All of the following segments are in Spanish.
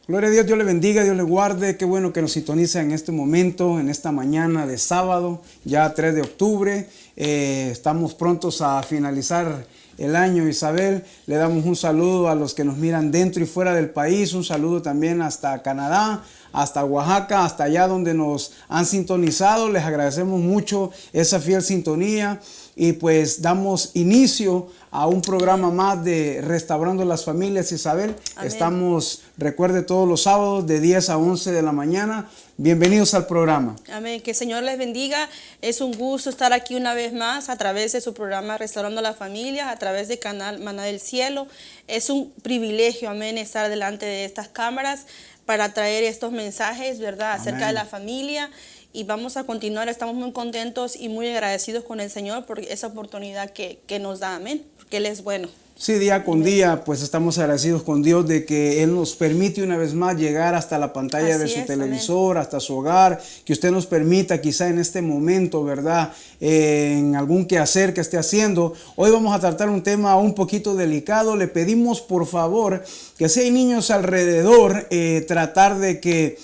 Gloria a Dios, Dios le bendiga, Dios le guarde. Qué bueno que nos sintoniza en este momento, en esta mañana de sábado, ya 3 de octubre. Estamos prontos a finalizar el año, Isabel. Le damos un saludo a los que nos miran dentro y fuera del país. Un saludo también hasta Canadá, hasta Oaxaca, hasta allá donde nos han sintonizado. Les agradecemos mucho esa fiel sintonía y pues damos inicio a un programa más de Restaurando las Familias, Isabel. Amén. Estamos, recuerde, todos los sábados de 10 a 11 de la mañana. Bienvenidos al programa. Amén. Que el Señor les bendiga. Es un gusto estar aquí una vez más a través de su programa Restaurando la Familia, a través del canal Maná del Cielo. Es un privilegio, amén, estar delante de estas cámaras para traer estos mensajes, ¿verdad?, acerca amén. De la familia. Y vamos a continuar. Estamos muy contentos y muy agradecidos con el Señor por esa oportunidad que nos da, amén, porque Él es bueno. Sí, día con día, pues estamos agradecidos con Dios de que Él nos permite una vez más llegar hasta la pantalla así de su televisor, amén. Hasta su hogar, que usted nos permita quizá en este momento, ¿verdad?, en algún quehacer que esté haciendo. Hoy vamos a tratar un tema un poquito delicado. Le pedimos por favor que si hay niños alrededor, tratar de que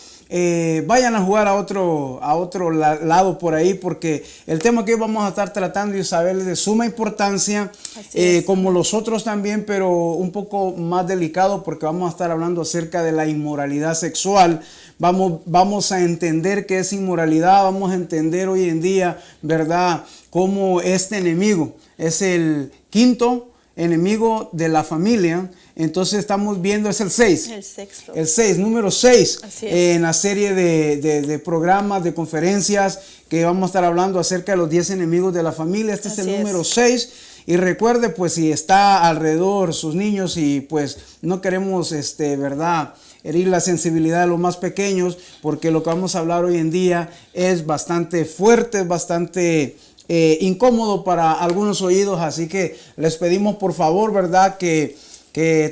vayan a jugar a otro lado por ahí, porque el tema que hoy vamos a estar tratando, Isabel, es de suma importancia, como los otros también, pero un poco más delicado, porque vamos a estar hablando acerca de la inmoralidad sexual. Vamos a entender qué es inmoralidad, vamos a entender hoy en día, ¿verdad?, cómo este enemigo es el quinto enemigo de la familia. Entonces estamos viendo, es el 6. El sexto. El 6, número 6. En la serie de programas, de conferencias, que vamos a estar hablando acerca de los 10 enemigos de la familia. Este es el número 6. Y recuerde, pues, si está alrededor sus niños y pues no queremos, ¿verdad?, herir la sensibilidad de los más pequeños, porque lo que vamos a hablar hoy en día es bastante fuerte, es bastante incómodo para algunos oídos. Así que les pedimos por favor, ¿verdad?, que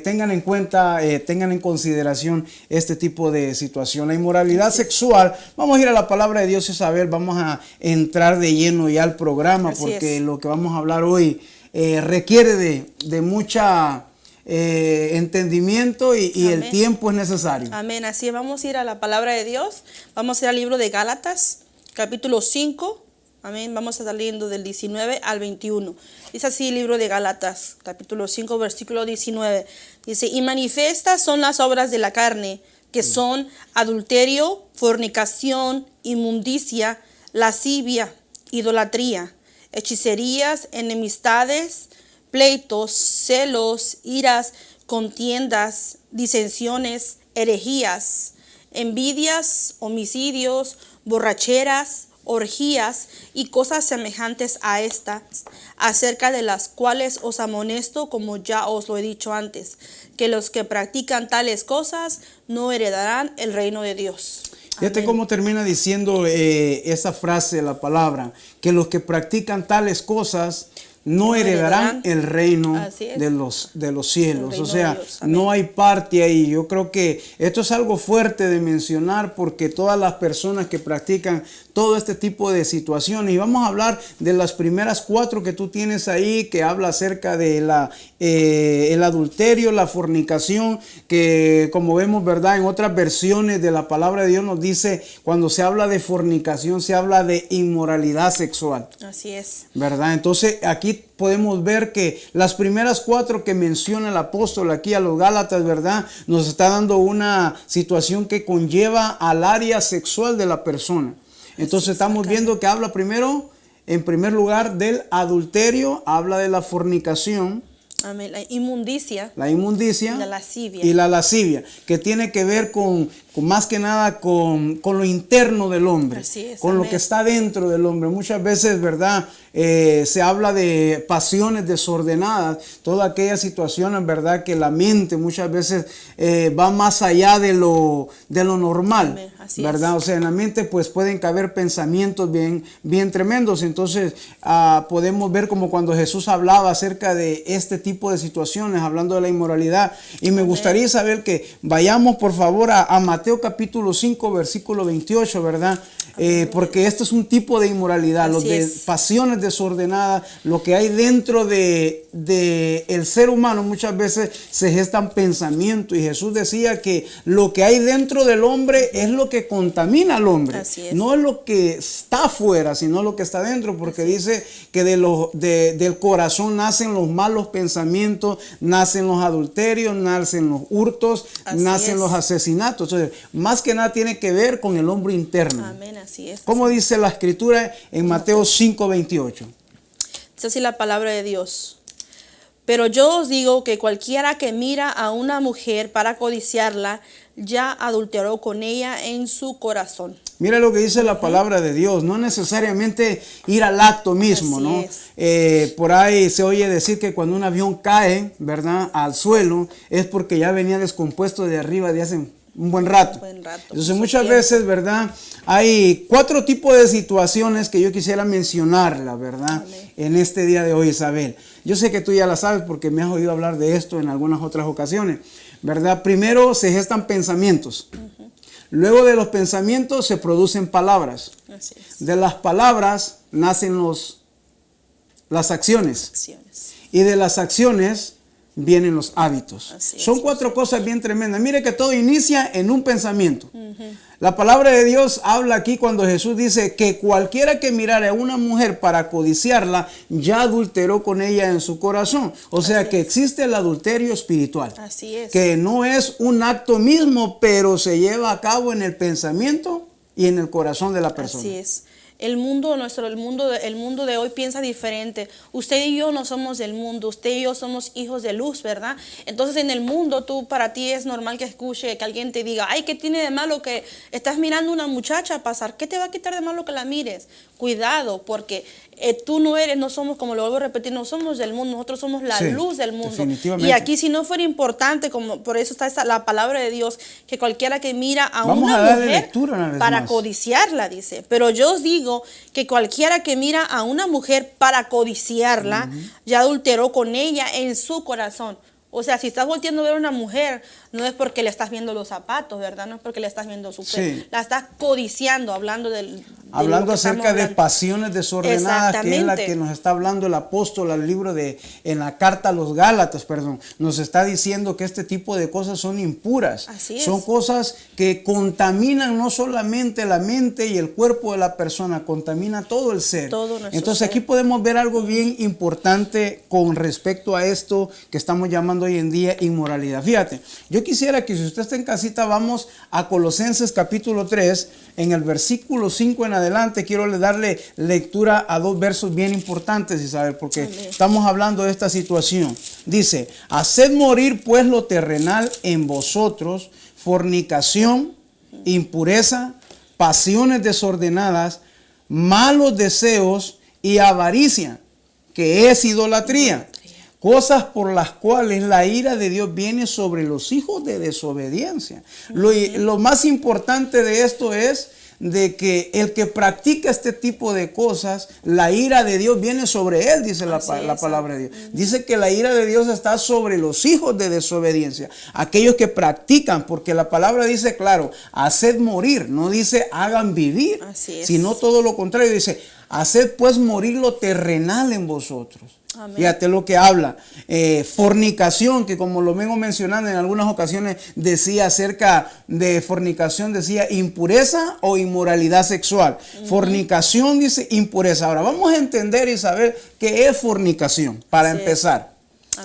tengan en cuenta, tengan en consideración este tipo de situación. La inmoralidad sexual, vamos a ir a la palabra de Dios, Isabel, vamos a entrar de lleno ya al programa, porque lo que vamos a hablar hoy requiere de mucha entendimiento y el tiempo es necesario. Amén, así es. Vamos a ir a la palabra de Dios, vamos a ir al libro de Gálatas, capítulo 5. Amén. Vamos a estar leyendo del 19 al 21. Dice así el libro de Gálatas, capítulo 5, versículo 19. Dice, y manifiestas son las obras de la carne, que son adulterio, fornicación, inmundicia, lascivia, idolatría, hechicerías, enemistades, pleitos, celos, iras, contiendas, disensiones, herejías, envidias, homicidios, borracheras, orgías y cosas semejantes a estas, acerca de las cuales os amonesto, como ya os lo he dicho antes, que los que practican tales cosas no heredarán el reino de Dios. Fíjate cómo termina diciendo esa frase, la palabra, que los que practican tales cosas no heredarán el reino de los cielos. O sea, no hay parte ahí. Yo creo que esto es algo fuerte de mencionar, porque todas las personas que practican todo este tipo de situaciones, y vamos a hablar de las primeras 4 que tú tienes ahí, que habla acerca de el adulterio, la fornicación, que como vemos, ¿verdad?, en otras versiones de la palabra de Dios nos dice, cuando se habla de fornicación, se habla de inmoralidad sexual. Así es. ¿Verdad? Entonces aquí podemos ver que las primeras 4 que menciona el apóstol aquí a los Gálatas, ¿verdad?, nos está dando una situación que conlleva al área sexual de la persona. Entonces estamos viendo que habla primero, en primer lugar, del adulterio, habla de la fornicación. Amén. La inmundicia. La inmundicia. La lascivia. Y la lascivia, que tiene que ver con más que nada con lo interno del hombre. Así es, con lo que está dentro del hombre. Muchas veces, ¿verdad?, se habla de pasiones desordenadas, todas aquellas situaciones, ¿verdad?, que la mente muchas veces va más allá de lo normal. Así ¿verdad? es. O sea, en la mente pues pueden caber pensamientos bien tremendos. Entonces podemos ver como cuando Jesús hablaba acerca de este tipo de situaciones, hablando de la inmoralidad. Y me gustaría saber que vayamos por favor a Mateo Mateo capítulo 5, versículo 28, ¿verdad? Porque esto es un tipo de inmoralidad, los de pasiones desordenadas, lo que hay dentro de el ser humano. Muchas veces se gestan pensamientos y Jesús decía que lo que hay dentro del hombre es lo que contamina al hombre. No es lo que está afuera, sino lo que está dentro, porque dice que del corazón nacen los malos pensamientos, nacen los adulterios, nacen los hurtos, nacen los asesinatos. Entonces, más que nada tiene que ver con el hombre interno. Amén, así es. ¿Cómo dice la escritura en Mateo 5, 28? Dice así la palabra de Dios. Pero yo os digo que cualquiera que mira a una mujer para codiciarla, ya adulteró con ella en su corazón. Mira lo que dice la palabra de Dios, no necesariamente ir al acto mismo, ¿no? Por ahí se oye decir que cuando un avión cae, ¿verdad?, al suelo, es porque ya venía descompuesto de arriba de hace un buen rato. Entonces muchas veces, ¿verdad?, hay 4 tipos de situaciones que yo quisiera mencionarla, ¿verdad?, en este día de hoy, Isabel. Yo sé que tú ya la sabes porque me has oído hablar de esto en algunas otras ocasiones, ¿verdad? Primero se gestan pensamientos. Luego de los pensamientos se producen palabras. De las palabras nacen las acciones. Y de las acciones vienen los hábitos. Son 4 cosas bien tremendas. Mire que todo inicia en un pensamiento. La palabra de Dios habla aquí cuando Jesús dice que cualquiera que mirare a una mujer para codiciarla, ya adulteró con ella en su corazón. O sea que existe el adulterio espiritual. Que no es un acto mismo, pero se lleva a cabo en el pensamiento y en el corazón de la persona. Así es. El mundo de hoy piensa diferente. Usted y yo no somos del mundo, usted y yo somos hijos de luz, ¿verdad? Entonces en el mundo para ti es normal que escuche, que alguien te diga, ay, ¿qué tiene de malo que estás mirando a una muchacha pasar? ¿Qué te va a quitar de malo que la mires? Cuidado, porque tú no somos, como lo vuelvo a repetir, no somos del mundo, nosotros somos la luz del mundo. Y aquí si no fuera importante, como por eso está la palabra de Dios, que cualquiera que mira a una mujer para codiciarla, dice. Pero yo os digo que cualquiera que mira a una mujer para codiciarla, ya adulteró con ella en su corazón. O sea, si estás volteando a ver a una mujer, no es porque le estás viendo los zapatos, ¿verdad? No es porque le estás viendo su pelo. La estás codiciando, hablando acerca de pasiones desordenadas, que es la que nos está hablando el apóstol al libro en la carta a los Gálatas, perdón. Nos está diciendo que este tipo de cosas son impuras. Son cosas que contaminan no solamente la mente y el cuerpo de la persona, contamina todo el ser. Entonces aquí podemos ver algo bien importante con respecto a esto que estamos llamando hoy en día inmoralidad. Fíjate, yo quisiera que si usted está en casita, vamos a Colosenses capítulo 3, en el versículo 5 en adelante. Quiero darle lectura a 2 versos bien importantes, Isabel, porque estamos hablando de esta situación. Dice, haced morir pues lo terrenal en vosotros, fornicación, impureza, pasiones desordenadas, malos deseos y avaricia, que es idolatría. Cosas por las cuales la ira de Dios viene sobre los hijos de desobediencia. Lo más importante de esto es de que el que practica este tipo de cosas, la ira de Dios viene sobre él, dice la palabra de Dios. Dice que la ira de Dios está sobre los hijos de desobediencia, aquellos que practican, porque la palabra dice, claro, haced morir, no dice hagan vivir, sino todo lo contrario, dice, haced pues morir lo terrenal en vosotros. Fíjate lo que habla. Fornicación, que como lo vengo mencionando en algunas ocasiones, decía acerca de fornicación, decía impureza o inmoralidad sexual. Fornicación dice impureza. Ahora vamos a entender y saber qué es fornicación, para empezar.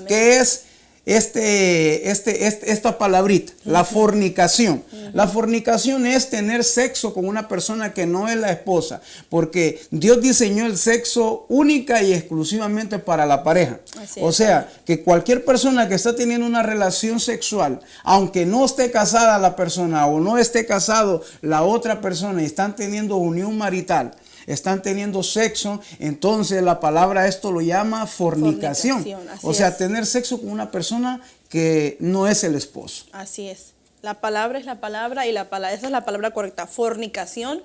¿Qué es esta palabrita? La fornicación. La fornicación es tener sexo con una persona que no es la esposa, porque Dios diseñó el sexo única y exclusivamente para la pareja. O sea, que cualquier persona que está teniendo una relación sexual, aunque no esté casada la persona o no esté casado la otra persona y están teniendo unión marital, están teniendo sexo, entonces la palabra esto lo llama fornicación. O sea, tener sexo con una persona que no es el esposo. Así es. La palabra es la palabra y esa es la palabra correcta. Fornicación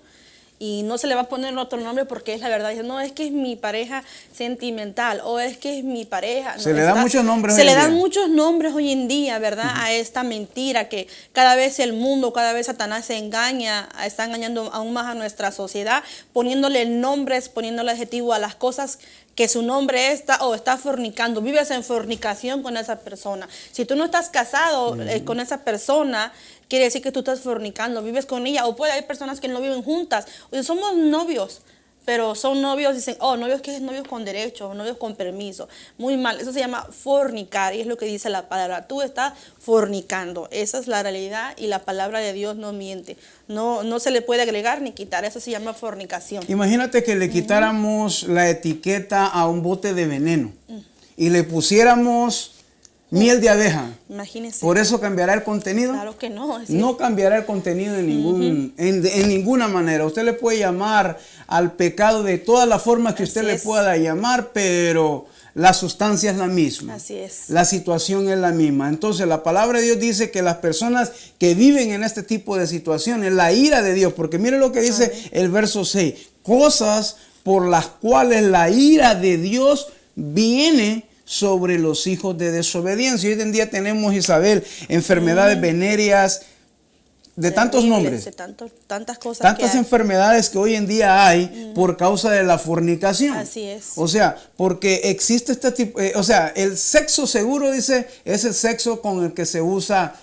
y no se le va a poner otro nombre porque es la verdad. Dice, no, es que es mi pareja sentimental o es que es mi pareja. Se le dan muchos nombres. Se le dan muchos nombres hoy en día, ¿verdad? A esta mentira que cada vez el mundo, cada vez Satanás se engaña, está engañando aún más a nuestra sociedad, poniéndole nombres, poniéndole adjetivo a las cosas que su nombre está o está fornicando, vives en fornicación con esa persona. Si tú no estás casado con esa persona, quiere decir que tú estás fornicando, vives con ella, o puede haber personas que no viven juntas, o sea, somos novios, pero son novios, dicen, oh, novios que es novios con derecho, novios con permiso, muy mal, eso se llama fornicar, y es lo que dice la palabra, tú estás fornicando, esa es la realidad, y la palabra de Dios no miente, no se le puede agregar ni quitar, eso se llama fornicación. Imagínate que le quitáramos la etiqueta a un bote de veneno y le pusiéramos miel de abeja. Imagínense. ¿Por eso cambiará el contenido? Claro que no. No cambiará el contenido en ninguna manera. Usted le puede llamar al pecado de todas las formas que usted le pueda llamar, pero la sustancia es la misma. Así es. La situación es la misma. Entonces la palabra de Dios dice que las personas que viven en este tipo de situaciones, la ira de Dios, porque mire lo que dice el verso 6, cosas por las cuales la ira de Dios viene sobre los hijos de desobediencia. Hoy en día tenemos, Isabel, enfermedades venéreas de tantos nombres, de tantas cosas, tantas enfermedades que hoy en día hay por causa de la fornicación. Así es. O sea, porque existe este tipo, o sea, el sexo seguro, dice, es el sexo con el que se usa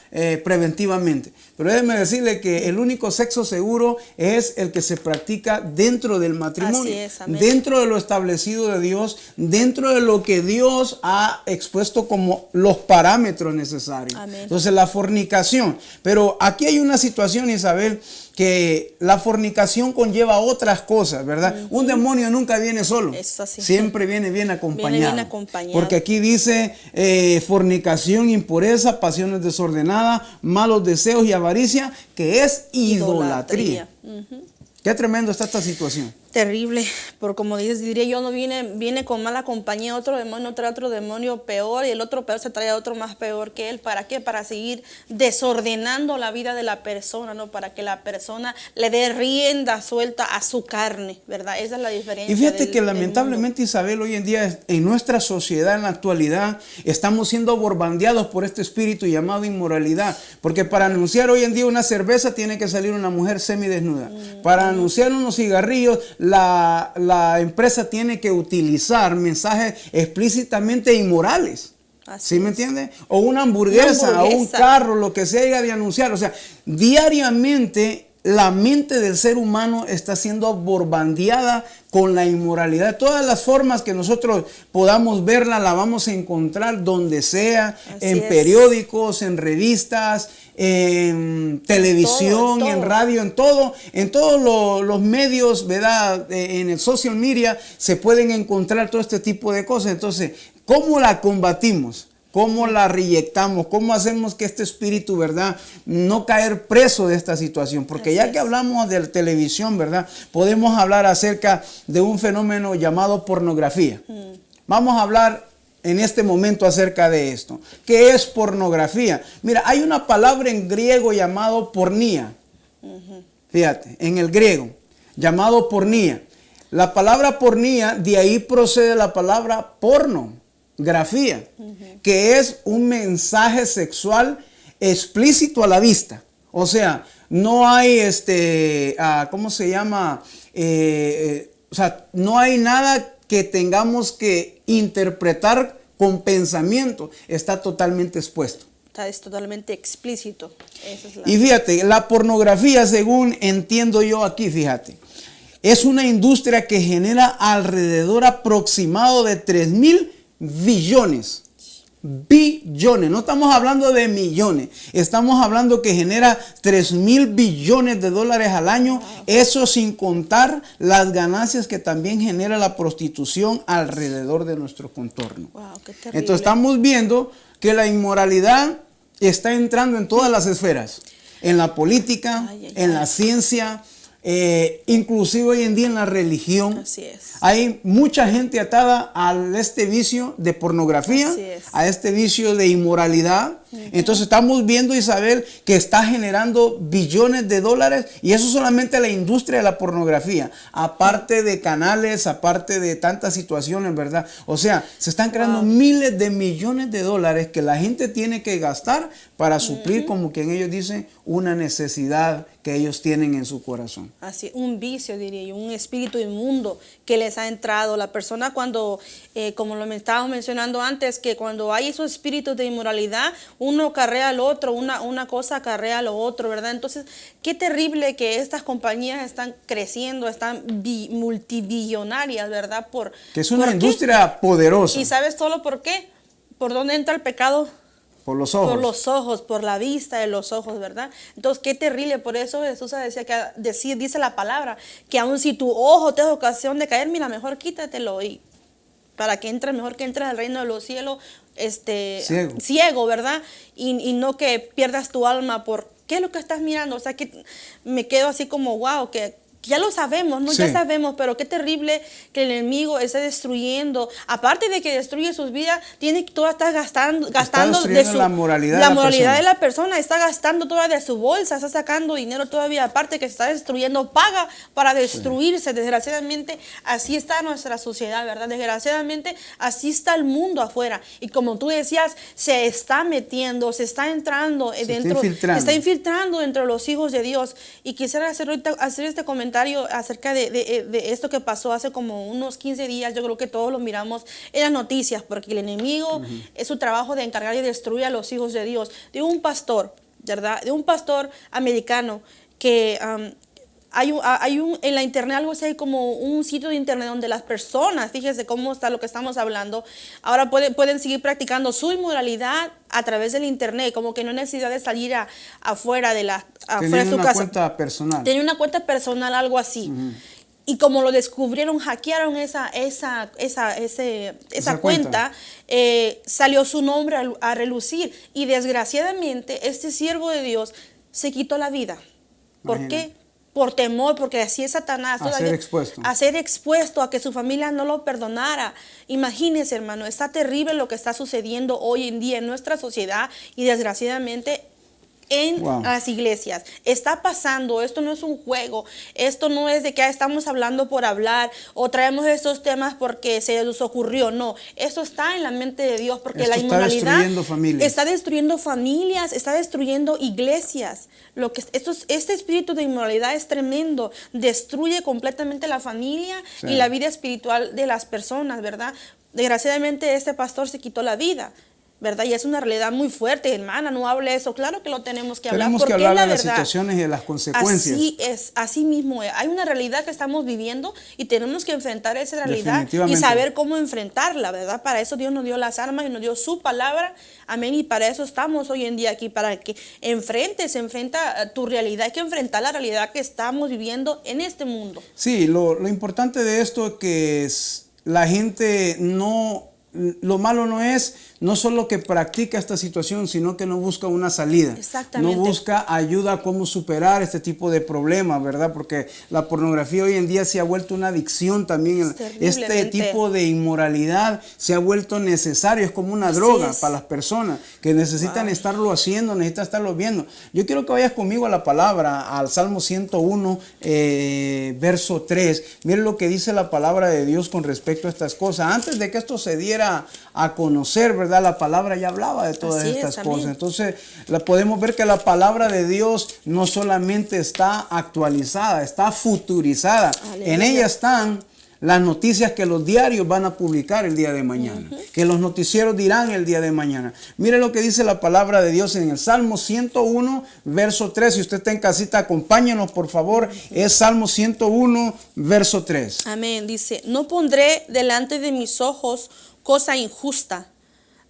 preventivamente. Pero déjeme decirle que el único sexo seguro es el que se practica dentro del matrimonio, así es, amén, dentro de lo establecido de Dios, dentro de lo que Dios ha expuesto como los parámetros necesarios. Amén. Entonces la fornicación. Pero aquí hay una situación, Isabel, que la fornicación conlleva otras cosas, ¿verdad? Un demonio nunca viene solo. Eso sí. Siempre viene bien acompañado. Viene bien acompañado. Porque aquí dice fornicación, impureza, pasiones desordenadas, malos deseos y avaricia, que es idolatría. Qué tremendo está esta situación. Terrible, por como dices, diría yo, no viene con mala compañía, otro demonio trae otro demonio peor y el otro peor se trae a otro más peor que él. ¿Para qué? Para seguir desordenando la vida de la persona, ¿no? Para que la persona le dé rienda suelta a su carne, ¿verdad? Esa es la diferencia. Y fíjate que lamentablemente, Isabel, hoy en día en nuestra sociedad, en la actualidad, estamos siendo bombardeados por este espíritu llamado inmoralidad. Porque para anunciar hoy en día una cerveza tiene que salir una mujer semidesnuda. Para anunciar unos cigarrillos, la empresa tiene que utilizar mensajes explícitamente inmorales. ¿Sí me entiende? O una hamburguesa, o un carro, lo que se haya de anunciar. O sea, diariamente la mente del ser humano está siendo bombardeada con la inmoralidad. Todas las formas que nosotros podamos verla, la vamos a encontrar donde sea, en periódicos, en revistas, en televisión, en radio, en todos los medios, ¿verdad? En el social media se pueden encontrar todo este tipo de cosas. Entonces, ¿cómo la combatimos? ¿Cómo la reyectamos? ¿Cómo hacemos que este espíritu, verdad, no caer preso de esta situación? Porque ya que hablamos de la televisión, verdad, podemos hablar acerca de un fenómeno llamado pornografía. Vamos a hablar en este momento acerca de esto. ¿Qué es pornografía? Mira, hay una palabra en griego llamado pornía. Fíjate, en el griego, llamado pornía. La palabra pornía, de ahí procede la palabra pornografía, que es un mensaje sexual explícito a la vista. O sea, no hay ¿cómo se llama? O sea, no hay nada que tengamos que interpretar con pensamiento. Está totalmente expuesto. Es totalmente explícito. Esa es Y fíjate, la pornografía, según entiendo yo aquí, fíjate, es una industria que genera alrededor aproximado de 3,000 billones. Billones, no estamos hablando de millones, estamos hablando que genera 3,000 billones de dólares al año, eso sin contar las ganancias que también genera la prostitución alrededor de nuestro contorno. Qué terrible. Entonces estamos viendo que la inmoralidad está entrando en todas las esferas, en la política, en la ciencia, inclusive hoy en día en la religión. Así es. Hay mucha gente atada a este vicio de pornografía, a este vicio de inmoralidad. Entonces estamos viendo, Isabel, que está generando billones de dólares, y eso solamente la industria de la pornografía, aparte de canales, aparte de tantas situaciones, ¿verdad? O sea, se están creando miles de millones de dólares que la gente tiene que gastar para suplir, como quien ellos dicen, una necesidad que ellos tienen en su corazón. Así, un vicio, diría yo, un espíritu inmundo que les ha entrado. La persona cuando, como lo estábamos mencionando antes, que cuando hay esos espíritus de inmoralidad, uno acarrea al otro, una cosa acarrea a lo otro, ¿verdad? Entonces, qué terrible que estas compañías están creciendo, están multibillonarias, ¿verdad? Que es una industria poderosa. ¿Y sabes solo por qué? ¿Por dónde entra el pecado? Por los ojos. Por los ojos, por la vista de los ojos, ¿verdad? Entonces, qué terrible. Por eso Jesús decía que dice la palabra, que aun si tu ojo te da ocasión de caer, mira, mejor quítatelo, y para que entre, mejor que entres al reino de los cielos ciego, ¿verdad? Y no que pierdas tu alma por qué es lo que estás mirando. O sea, que me quedo así como, wow, que ya lo sabemos, ¿no? Sí. Ya sabemos, pero qué terrible que el enemigo esté destruyendo. Aparte de que destruye sus vidas, está gastando de la moralidad de la persona, está gastando toda de su bolsa, está sacando dinero todavía, aparte que se está destruyendo, paga para destruirse. Sí. Desgraciadamente, así está nuestra sociedad, ¿verdad? Desgraciadamente, así está el mundo afuera. Y como tú decías, se está metiendo, se está entrando dentro, se está infiltrando entre los hijos de Dios. Y quisiera hacer este comentario acerca de esto que pasó hace como unos 15 días. Yo creo que todos lo miramos en las noticias, porque el enemigo es su trabajo de encargar y destruir a los hijos de Dios. De un pastor, ¿verdad? De un pastor americano que en la internet, algo así, hay como un sitio de internet donde las personas, fíjese cómo está lo que estamos hablando, ahora pueden seguir practicando su inmoralidad a través del internet, como que no hay necesidad de salir afuera de su casa. Cuenta personal. Tenía una cuenta personal, algo así. Y como lo descubrieron, hackearon esa cuenta, salió su nombre a relucir. Y desgraciadamente, este siervo de Dios se quitó la vida. ¿Por qué? Por temor, porque así es Satanás. A ser expuesto. A que su familia no lo perdonara. Imagínese, hermano, está terrible lo que está sucediendo hoy en día en nuestra sociedad y desgraciadamente en las iglesias. Está pasando, esto no es un juego, esto no es de que estamos hablando por hablar o traemos estos temas porque se nos ocurrió, no, esto está en la mente de Dios, porque la inmoralidad está destruyendo familias, está destruyendo iglesias. Este espíritu de inmoralidad es tremendo, destruye completamente la familia y la vida espiritual de las personas, ¿verdad? Desgraciadamente este pastor se quitó la vida, ¿verdad? Y es una realidad muy fuerte, hermana, no hable eso. Claro que lo tenemos que hablar. Tenemos que hablar de las situaciones y de las consecuencias. Así es, así mismo es. Hay una realidad que estamos viviendo y tenemos que enfrentar esa realidad y saber cómo enfrentarla, ¿verdad? Para eso Dios nos dio las armas y nos dio su palabra, amén, y para eso estamos hoy en día aquí, para que enfrenta tu realidad. Hay que enfrentar la realidad que estamos viviendo en este mundo. Sí, lo importante de esto es que la gente lo malo no es no solo que practica esta situación, sino que no busca una salida. Exactamente. No busca ayuda a cómo superar este tipo de problemas, ¿verdad? Porque la pornografía hoy en día se ha vuelto una adicción también. Este tipo de inmoralidad se ha vuelto necesario, es como una droga para las personas que necesitan estarlo haciendo, necesitan estarlo viendo. Yo quiero que vayas conmigo a la palabra, al Salmo 101, verso 3. Miren lo que dice la palabra de Dios con respecto a estas cosas. Antes de que esto se diera a conocer, ¿verdad? La palabra ya hablaba de todas estas cosas. Entonces, podemos ver que la palabra de Dios no solamente está actualizada, está futurizada. Aleluya. En ella están las noticias que los diarios van a publicar el día de mañana, que los noticieros dirán el día de mañana. Mire lo que dice la palabra de Dios en el Salmo 101, verso 3. Si usted está en casita, acompáñenos, por favor. Es Salmo 101, verso 3. Amén. Dice, no pondré delante de mis ojos cosa injusta.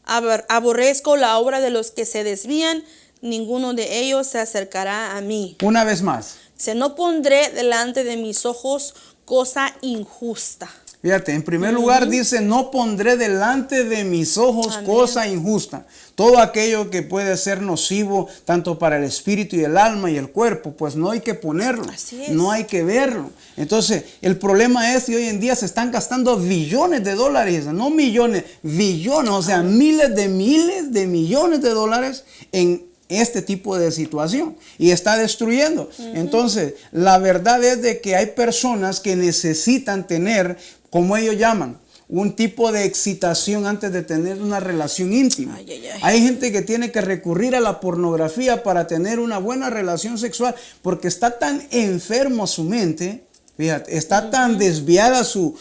Aborrezco la obra de los que se desvían, ninguno de ellos se acercará a mí. Una vez más. No pondré delante de mis ojos cosa injusta. Fíjate, en primer lugar dice, no pondré delante de mis ojos cosa injusta. Todo aquello que puede ser nocivo tanto para el espíritu y el alma y el cuerpo, pues no hay que ponerlo, no hay que verlo. Entonces, el problema es que hoy en día se están gastando billones de dólares, no millones, billones, o sea, miles de millones de dólares en este tipo de situación y está destruyendo. Entonces, la verdad es de que hay personas que necesitan tener, como ellos llaman, un tipo de excitación antes de tener una relación íntima. Hay gente que tiene que recurrir a la pornografía para tener una buena relación sexual porque está tan enfermo su mente, fíjate, está tan desviada su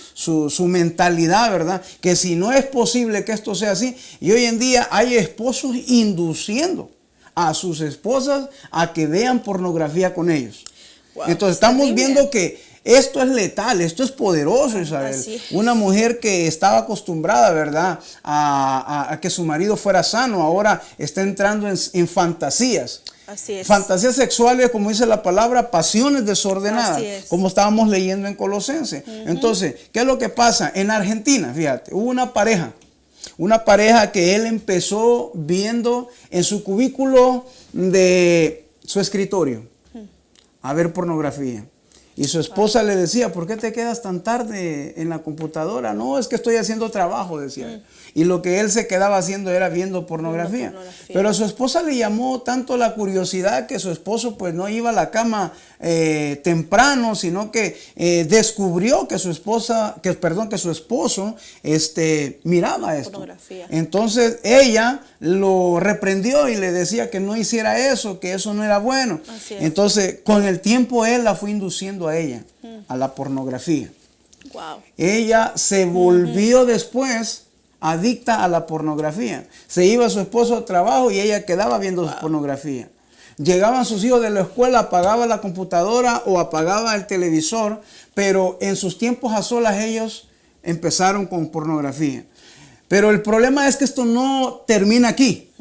mentalidad, ¿verdad? Que si no es posible que esto sea así, y hoy en día hay esposos induciendo a sus esposas a que vean pornografía con ellos. Wow, entonces estamos viendo que esto es letal, esto es poderoso, Isabel. Una mujer que estaba acostumbrada, ¿verdad?, a que su marido fuera sano, ahora está entrando en fantasías. Así es. Fantasías sexuales, como dice la palabra, pasiones desordenadas, como estábamos leyendo en Colosenses. Entonces, ¿qué es lo que pasa? En Argentina, fíjate, hubo una pareja que él empezó viendo en su cubículo de su escritorio a ver pornografía. Y su esposa le decía, ¿por qué te quedas tan tarde en la computadora? No, es que estoy haciendo trabajo, decía. Y lo que él se quedaba haciendo era viendo pornografía. Pero a su esposa le llamó tanto la curiosidad que su esposo pues no iba a la cama temprano, sino que descubrió que su esposo miraba esto. Entonces ella lo reprendió y le decía que no hiciera eso, que eso no era bueno. Entonces con el tiempo él la fue induciendo a ella a la pornografía. Wow. Ella se volvió después adicta a la pornografía. Se iba su esposo al trabajo y ella quedaba viendo pornografía. Llegaban sus hijos de la escuela, apagaba la computadora o apagaba el televisor, pero en sus tiempos a solas ellos empezaron con pornografía. Pero el problema es que esto no termina aquí.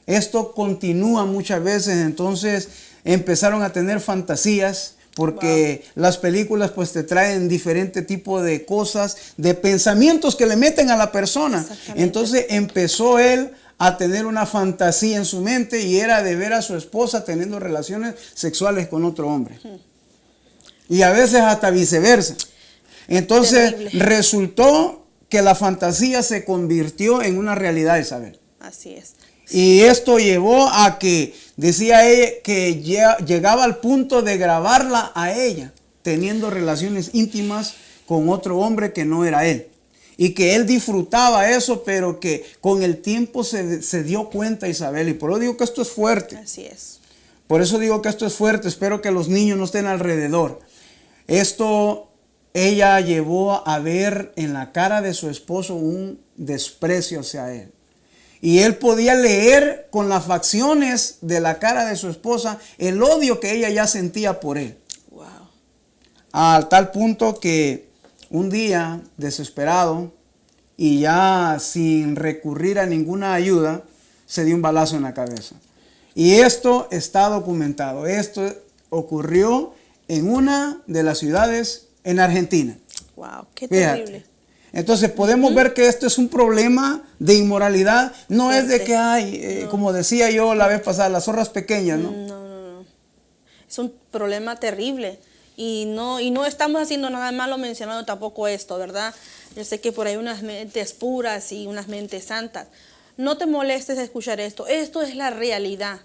Esto continúa muchas veces, entonces empezaron a tener fantasías, porque las películas pues te traen diferente tipo de cosas, de pensamientos que le meten a la persona. Entonces empezó él a tener una fantasía en su mente y era de ver a su esposa teniendo relaciones sexuales con otro hombre. Y a veces hasta viceversa. Entonces resultó que la fantasía se convirtió en una realidad, Isabel. Así es. Y esto llevó a que, decía ella, que llegaba al punto de grabarla a ella, teniendo relaciones íntimas con otro hombre que no era él. Y que él disfrutaba eso, pero que con el tiempo se dio cuenta, Isabel. Y por eso digo que esto es fuerte. Así es. Por eso digo que esto es fuerte. Espero que los niños no estén alrededor. Esto ella llevó a ver en la cara de su esposo un desprecio hacia él. Y él podía leer con las facciones de la cara de su esposa el odio que ella ya sentía por él. Wow. A tal punto que un día, desesperado y ya sin recurrir a ninguna ayuda, se dio un balazo en la cabeza. Y esto está documentado. Esto ocurrió en una de las ciudades en Argentina. Wow, qué terrible. Fíjate. Entonces podemos ver que esto es un problema de inmoralidad. No es de que hay, como decía yo la vez pasada, las zorras pequeñas, ¿no? No. Es un problema terrible. Y no estamos haciendo nada malo mencionando tampoco esto, ¿verdad? Yo sé que por ahí hay unas mentes puras y unas mentes santas. No te molestes de escuchar esto. Esto es la realidad.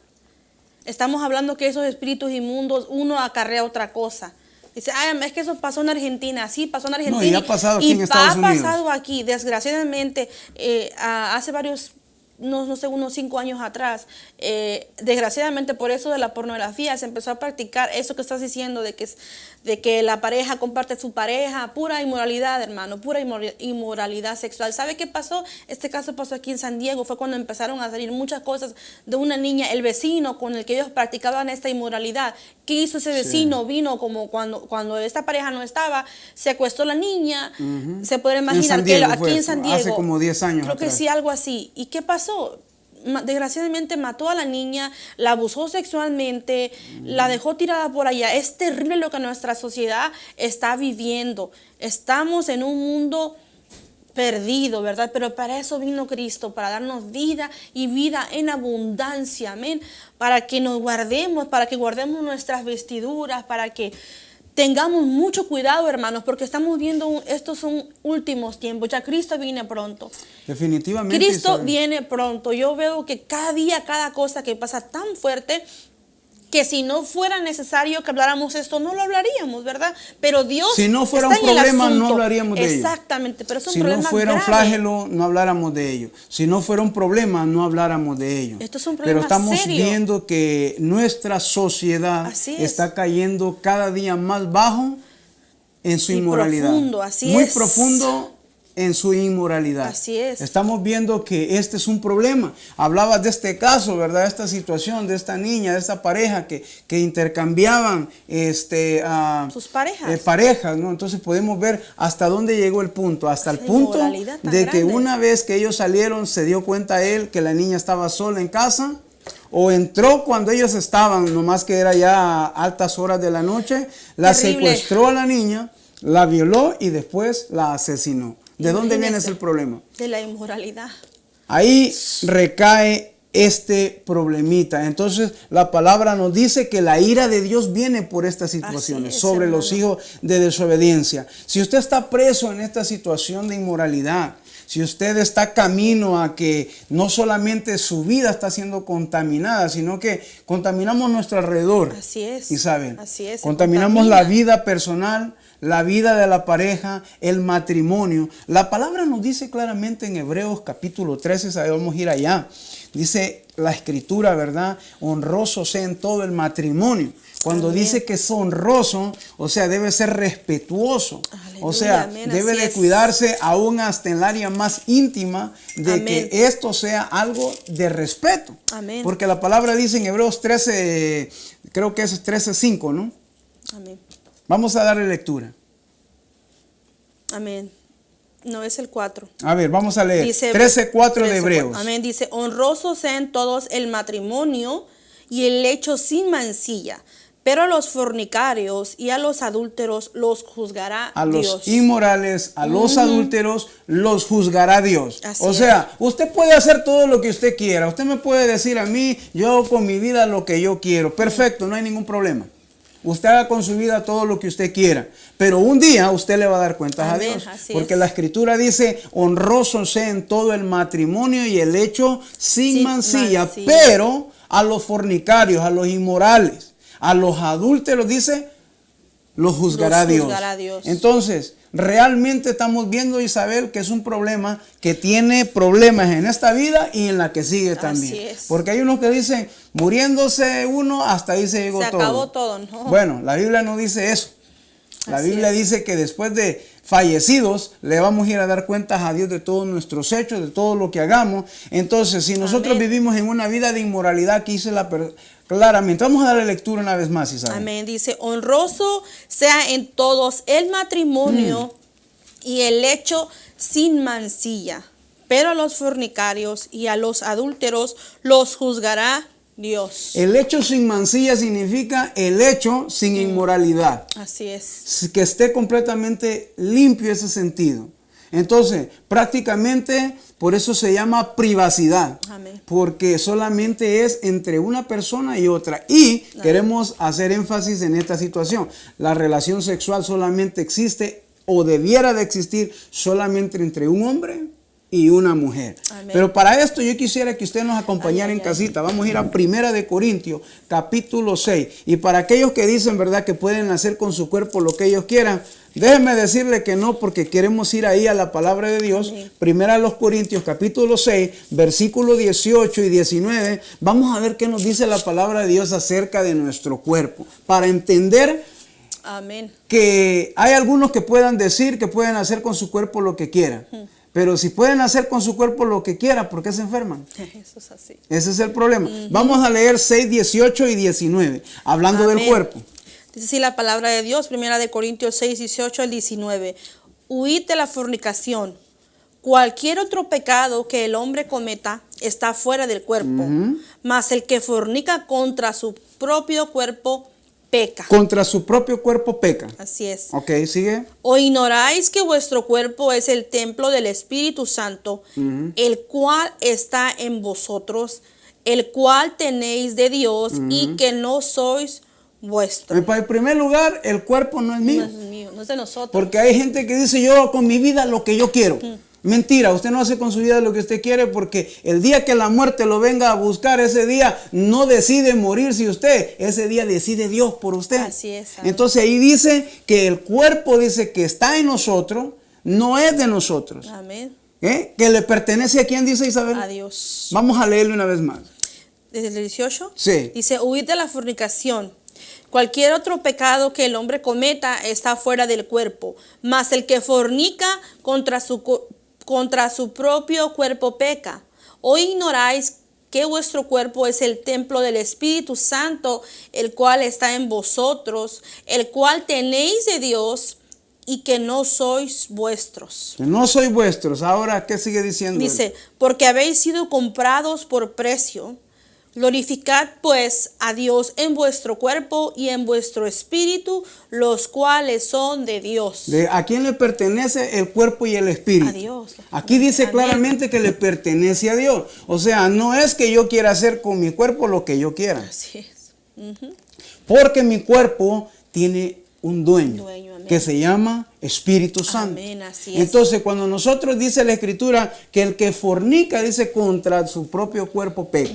Estamos hablando que esos espíritus inmundos, uno acarrea otra cosa. Dice, es que eso pasó en Argentina. Sí, pasó en Argentina. No, y ha pasado aquí en Estados Unidos. Ha pasado aquí, desgraciadamente, hace unos 5 años atrás, desgraciadamente por eso de la pornografía se empezó a practicar eso que estás diciendo de que la pareja comparte su pareja, pura inmoralidad, hermano, pura inmoralidad sexual. ¿Sabe qué pasó? Este caso pasó aquí en San Diego, fue cuando empezaron a salir muchas cosas de una niña, el vecino con el que ellos practicaban esta inmoralidad. ¿Qué hizo ese vecino? Sí. Vino como cuando esta pareja no estaba, secuestró a la niña, se puede imaginar que aquí en San Diego, hace como 10 años creo atrás. que sí, algo así. ¿Y qué pasó? desgraciadamente mató a la niña, la abusó sexualmente, la dejó tirada por allá. Es terrible lo que nuestra sociedad está viviendo. Estamos en un mundo perdido, ¿verdad? Pero para eso vino Cristo, para darnos vida y vida en abundancia, amén. Para que nos guardemos, para que guardemos nuestras vestiduras, para que tengamos mucho cuidado, hermanos, porque estamos viendo, estos son últimos tiempos, ya Cristo viene pronto. Definitivamente. Cristo viene pronto. Yo veo que cada día, cada cosa que pasa tan fuerte, que si no fuera necesario que habláramos esto, no lo hablaríamos, ¿verdad? Pero Dios, si no fuera un problema, no hablaríamos de ello. Exactamente, pero es un si problema no fuera grave. un flagelo, no habláramos de ello. Si no fuera un problema, no habláramos de ello. Esto es un problema pero estamos serio. viendo que nuestra sociedad está cayendo cada día más bajo en su inmoralidad. Profundo, muy profundo en su inmoralidad. Así es. Estamos viendo que este es un problema. Hablabas de este caso, ¿verdad? Esta situación de esta niña, de esta pareja que intercambiaban sus parejas. Parejas, ¿no? Entonces podemos ver hasta dónde llegó el punto. Hasta el punto de que una vez que ellos salieron, se dio cuenta él que la niña estaba sola en casa. O entró cuando ellos estaban, nomás que era ya a altas horas de la noche, la secuestró a la niña, la violó y después la asesinó. ¿De dónde viene ese problema? De la inmoralidad. Ahí recae este problemita. Entonces la palabra nos dice que la ira de Dios viene por estas situaciones sobre los hijos de desobediencia. Si usted está preso en esta situación de inmoralidad, si usted está camino a que no solamente su vida está siendo contaminada, sino que contaminamos nuestro alrededor. Así es. Isabel. Así es. Contaminamos la vida personal, la vida de la pareja, el matrimonio. La palabra nos dice claramente en Hebreos capítulo 13, vamos a ir allá. Dice la escritura, ¿verdad? Honroso sea en todo el matrimonio. Cuando dice que es honroso, o sea, debe ser respetuoso. Aleluya, o sea, debe de cuidarse aún hasta en el área más íntima de que esto sea algo de respeto. Amén. Porque la palabra dice en Hebreos 13, creo que es 13:5, ¿no? Amén. Vamos a darle lectura. Amén. No, es el 4. A ver, vamos a leer. 13:4 de Hebreos. Amén. Dice, honrosos sean todos el matrimonio y el lecho sin mancilla, pero a los fornicarios y a los adúlteros los juzgará Dios. A los inmorales, a los adúlteros los juzgará Dios. O sea, usted puede hacer todo lo que usted quiera. Usted me puede decir a mí, yo hago con mi vida lo que yo quiero. Perfecto, no hay ningún problema. Usted haga con su vida todo lo que usted quiera. Pero un día usted le va a dar cuentas a Dios. Porque la escritura dice, honroso sea en todo el matrimonio y el hecho sin mancilla. Pero a los fornicarios, a los inmorales, a los adúlteros, dice, los juzgará Dios. Entonces, realmente estamos viendo, Isabel, que es un problema que tiene problemas en esta vida y en la que sigue también. Porque hay unos que dicen, muriéndose uno, hasta ahí se llegó todo. Se acabó todo, ¿no? Bueno, la Biblia no dice eso. La Biblia dice que después de fallecidos le vamos a ir a dar cuentas a Dios de todos nuestros hechos, de todo lo que hagamos. Entonces, si nosotros vivimos en una vida de inmoralidad, que dice claramente, vamos a darle lectura una vez más, Isabel. Amén. Dice, honroso sea en todos el matrimonio y el lecho sin mancilla, pero a los fornicarios y a los adúlteros los juzgará Dios. El hecho sin mancilla significa el hecho sin inmoralidad. Así es. Que esté completamente limpio ese sentido. Entonces, prácticamente por eso se llama privacidad. Amén. Porque solamente es entre una persona y otra. Y queremos hacer énfasis en esta situación. La relación sexual solamente existe o debiera de existir solamente entre un hombre y una mujer. Amén. Pero para esto yo quisiera que usted nos acompañara en casita. Vamos a ir a 1 Corintios, capítulo 6. Y para aquellos que dicen, ¿verdad?, que pueden hacer con su cuerpo lo que ellos quieran, déjenme decirle que no, porque queremos ir ahí a la palabra de Dios. Amén. 1 Corintios, capítulo 6, versículos 18 y 19. Vamos a ver qué nos dice la palabra de Dios acerca de nuestro cuerpo. Para entender que hay algunos que puedan decir que pueden hacer con su cuerpo lo que quieran. Pero si pueden hacer con su cuerpo lo que quieran, ¿por qué se enferman? Eso es así. Ese es el problema. Vamos a leer 6, 18 y 19, hablando del cuerpo. Dice así la palabra de Dios, 1 Corintios 6, 18 al 19. Huid de la fornicación. Cualquier otro pecado que el hombre cometa está fuera del cuerpo, mas el que fornica contra su propio cuerpo peca. Contra su propio cuerpo peca. Así es. Ok, sigue. ¿O ignoráis que vuestro cuerpo es el templo del Espíritu Santo, el cual está en vosotros, el cual tenéis de Dios y que no sois vuestro? En primer lugar, el cuerpo no es mío. No es mío, no es de nosotros. Porque hay gente que dice, yo con mi vida lo que yo quiero. Mentira, usted no hace con su vida lo que usted quiere, porque el día que la muerte lo venga a buscar, ese día no decide morirse usted, ese día decide Dios por usted. Así es. ¿Sabes? Entonces ahí dice que el cuerpo, dice que está en nosotros, no es de nosotros. Amén. Que le pertenece a quién, dice Isabel. A Dios. Vamos a leerlo una vez más. Desde el 18. Sí. Dice, huid de la fornicación. Cualquier otro pecado que el hombre cometa está fuera del cuerpo, mas el que fornica contra su propio cuerpo peca. ¿O ignoráis que vuestro cuerpo es el templo del Espíritu Santo, el cual está en vosotros, el cual tenéis de Dios y que no sois vuestros? Que no sois vuestros. Ahora, ¿qué sigue diciendo? Dice, porque habéis sido comprados por precio. Glorificad pues a Dios en vuestro cuerpo y en vuestro espíritu, los cuales son de Dios. ¿A quién le pertenece el cuerpo y el espíritu? A Dios. Aquí dice Amén. claramente que le pertenece a Dios. O sea, no es que yo quiera hacer con mi cuerpo lo que yo quiera. Así es. Porque mi cuerpo tiene un dueño, Amén. que se llama Espíritu Santo. Amén, así es. Entonces, cuando nosotros dice la Escritura que el que fornica, dice, contra su propio cuerpo peca.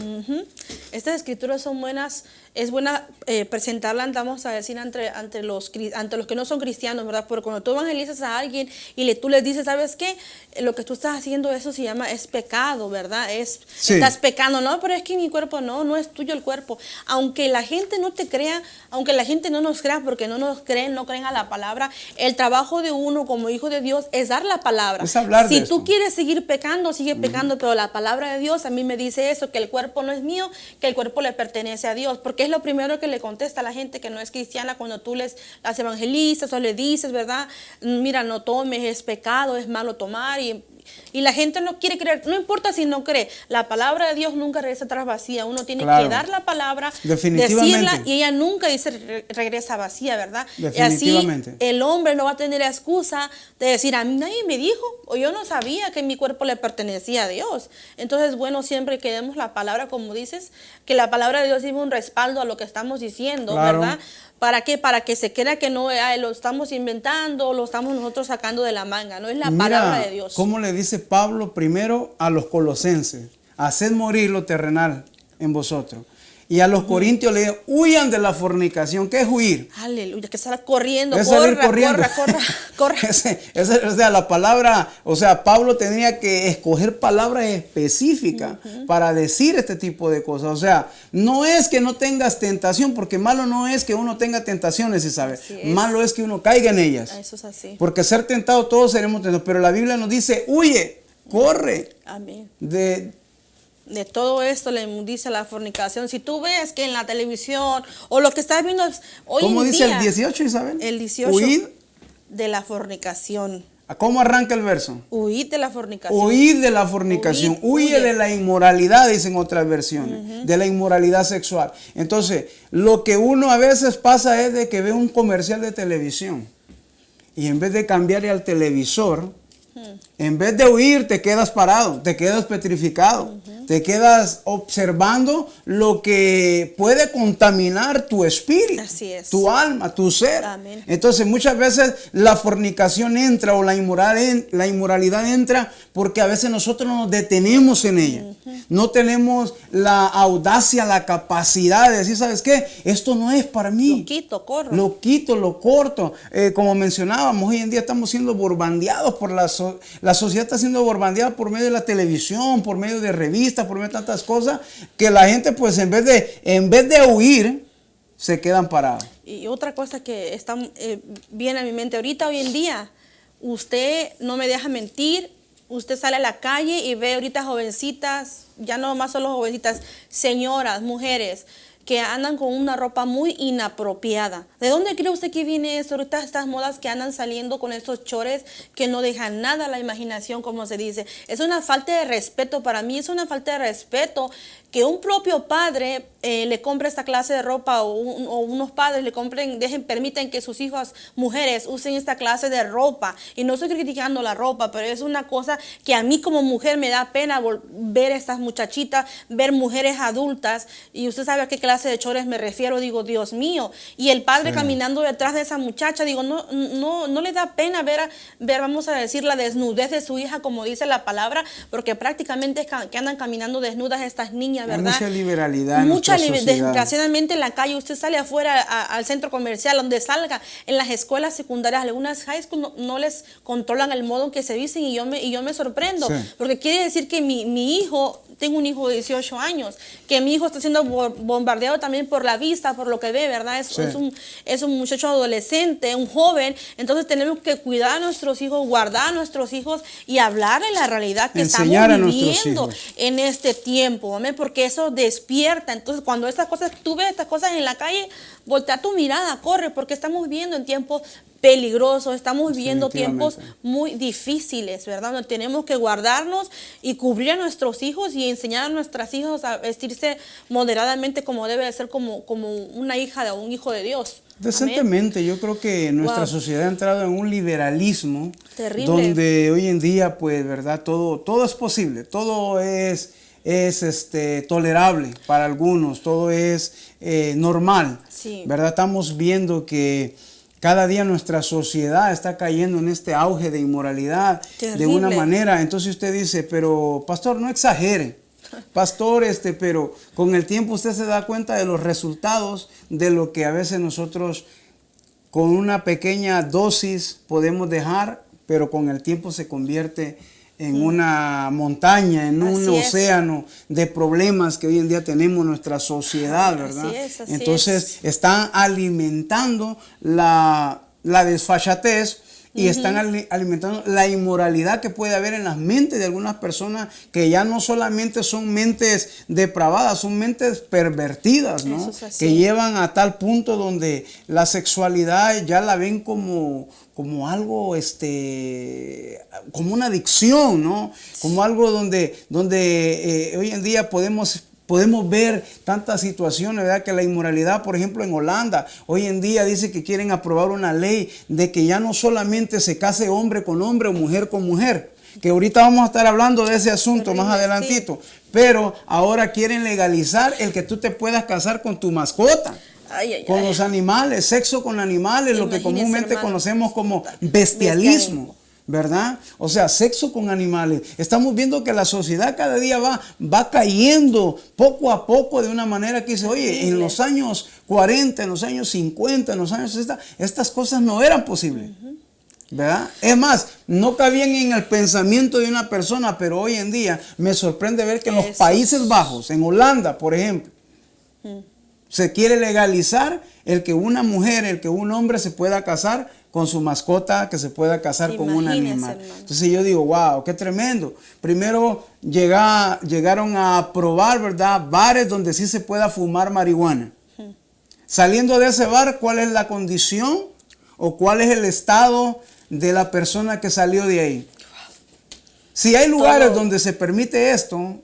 Estas escrituras son buenas, es buena presentarlas, vamos a decir, ante los que no son cristianos, ¿verdad? Porque cuando tú evangelizas a alguien y tú les dices, ¿sabes qué? Lo que tú estás haciendo, eso se llama, es pecado, ¿verdad? Sí. Estás pecando, no, pero es que mi cuerpo no es tuyo el cuerpo. Aunque la gente no te crea, aunque la gente no nos crea, porque no nos creen, no creen a la palabra, el trabajo de uno como hijo de Dios es dar la palabra. Es hablar si de tú esto. quieres seguir pecando, sigue pecando, pero la palabra de Dios a mí me dice eso, que el cuerpo no es mío, que el cuerpo le pertenece a Dios, porque es lo primero que le contesta a la gente que no es cristiana cuando tú las evangelizas o le dices, ¿verdad? Mira, no tomes, es pecado, es malo tomar, y la gente no quiere creer, no importa si no cree, la palabra de Dios nunca regresa atrás vacía, uno tiene que dar la palabra, decirla, y ella nunca dice regresa vacía, ¿verdad? Y así el hombre no va a tener la excusa de decir, a mí nadie me dijo, o yo no sabía que mi cuerpo le pertenecía a Dios. Entonces, bueno, siempre que demos la palabra, como dices, que la palabra de Dios lleve un respaldo a lo que estamos diciendo, ¿verdad? ¿Para qué? Para que se crea que no lo estamos inventando, lo estamos nosotros sacando de la manga, no es la palabra de Dios. ¿Cómo le dice Pablo primero a los colosenses? Haced morir lo terrenal en vosotros. Y a los corintios le dice, huyan de la fornicación. ¿Qué es huir? Aleluya, que estar corriendo, es salir corriendo. corra. O sea, la palabra, o sea, Pablo tenía que escoger palabras específicas para decir este tipo de cosas. O sea, no es que no tengas tentación, porque malo no es que uno tenga tentaciones, ¿sabes? Malo es que uno caiga en ellas. Eso es así. Porque ser tentado todos seremos tentados, pero la Biblia nos dice, huye, corre. Amén. De todo esto, la inmundicia, la fornicación. Si tú ves que en la televisión o lo que estás viendo hoy en día. ¿Cómo dice el 18, Isabel? El 18. Huid de la fornicación. ¿Cómo arranca el verso? Huid de la fornicación. Huid de la fornicación. Huye de la inmoralidad, dicen otras versiones. De la inmoralidad sexual. Entonces, lo que uno a veces pasa es de que ve un comercial de televisión. Y en vez de cambiarle al televisor, en vez de huir, te quedas parado, te quedas petrificado, te quedas observando lo que puede contaminar tu espíritu, tu alma, tu ser. Amén. Entonces muchas veces la fornicación entra o la inmoralidad entra porque a veces nosotros nos detenemos en ella. No tenemos la audacia, la capacidad de decir, ¿sabes qué? Esto no es para mí. Lo quito, corro. Lo quito, lo corto. Como mencionábamos, hoy en día estamos siendo bombardeados por la sociedad está siendo bombardeada por medio de la televisión, por medio de revistas, por medio de tantas cosas, que la gente pues en vez de huir, se quedan parados. Y otra cosa que está viene a mi mente ahorita, hoy en día, usted no me deja mentir, usted sale a la calle y ve ahorita jovencitas, ya no más solo jovencitas, señoras, mujeres, que andan con una ropa muy inapropiada. ¿De dónde cree usted que viene eso? Ahorita estas modas que andan saliendo con estos chores que no dejan nada a la imaginación, como se dice. Es una falta de respeto. Para mí es una falta de respeto que un propio padre le compre esta clase de ropa o unos padres le compren, permiten que sus hijas mujeres usen esta clase de ropa. Y no estoy criticando la ropa, pero es una cosa que a mí como mujer me da pena ver estas muchachitas, ver mujeres adultas, y usted sabe a qué clase de chores me refiero. Digo, Dios mío, y el padre caminando detrás de esa muchacha, digo, no le da pena ver, vamos a decir, la desnudez de su hija, como dice la palabra, porque prácticamente que andan caminando desnudas estas niñas, ¿verdad? Hay mucha liberalidad en nuestra sociedad. Desgraciadamente en la calle, usted sale afuera al centro comercial, donde salga, en las escuelas secundarias, algunas high school no les controlan el modo en que se visten, y yo me sorprendo, porque quiere decir que mi hijo, tengo un hijo de 18 años, que mi hijo está siendo bombardeado también por la vista, por lo que ve, ¿verdad? Es un muchacho adolescente, un joven. Entonces tenemos que cuidar a nuestros hijos, guardar a nuestros hijos y hablarle la realidad que enseñar estamos viviendo en este tiempo, amén, porque eso despierta. Entonces cuando tú ves estas cosas en la calle, voltea tu mirada, corre, porque estamos viviendo en tiempos peligrosos, estamos viviendo tiempos muy difíciles, ¿verdad? Donde tenemos que guardarnos y cubrir a nuestros hijos y enseñar a nuestras hijas a vestirse moderadamente, como debe de ser, como una hija o un hijo de Dios. Decentemente. Yo creo que nuestra sociedad ha entrado en un liberalismo terrible, donde hoy en día, pues, ¿verdad? Todo es posible, todo es tolerable para algunos, todo es normal, ¿verdad? Estamos viendo que cada día nuestra sociedad está cayendo en este auge de inmoralidad de una manera. Entonces usted dice, pero pastor, no exagere. Pastor, pero con el tiempo usted se da cuenta de los resultados de lo que a veces nosotros con una pequeña dosis podemos dejar, pero con el tiempo se convierte en una montaña, en un océano de problemas que hoy en día tenemos en nuestra sociedad, ¿verdad? Así Entonces están alimentando la desfachatez y están alimentando la inmoralidad que puede haber en las mentes de algunas personas, que ya no solamente son mentes depravadas, son mentes pervertidas, ¿no? Que llevan a tal punto donde la sexualidad ya la ven como algo, como una adicción, ¿no? Como algo donde hoy en día podemos ver tantas situaciones, ¿verdad? Que la inmoralidad, por ejemplo, en Holanda, hoy en día dice que quieren aprobar una ley de que ya no solamente se case hombre con hombre o mujer con mujer, que ahorita vamos a estar hablando de ese asunto más adelantito, pero ahora quieren legalizar el que tú te puedas casar con tu mascota. Con los animales, sexo con animales, lo que comúnmente conocemos como bestialismo, ¿verdad? O sea, sexo con animales. Estamos viendo que la sociedad cada día va cayendo poco a poco de una manera que dice, oye, en los años 40, en los años 50, en los años 60, estas cosas no eran posibles, ¿verdad? Es más, no cabían en el pensamiento de una persona, pero hoy en día me sorprende ver que en los Países Bajos, en Holanda, por ejemplo, se quiere legalizar el que una mujer, el que un hombre se pueda casar con su mascota, que se pueda casar con un animal. Entonces yo digo, wow, qué tremendo. Primero llegaron a aprobar, ¿verdad?, bares donde sí se pueda fumar marihuana. Saliendo de ese bar, ¿cuál es la condición o cuál es el estado de la persona que salió de ahí? Si hay lugares donde se permite esto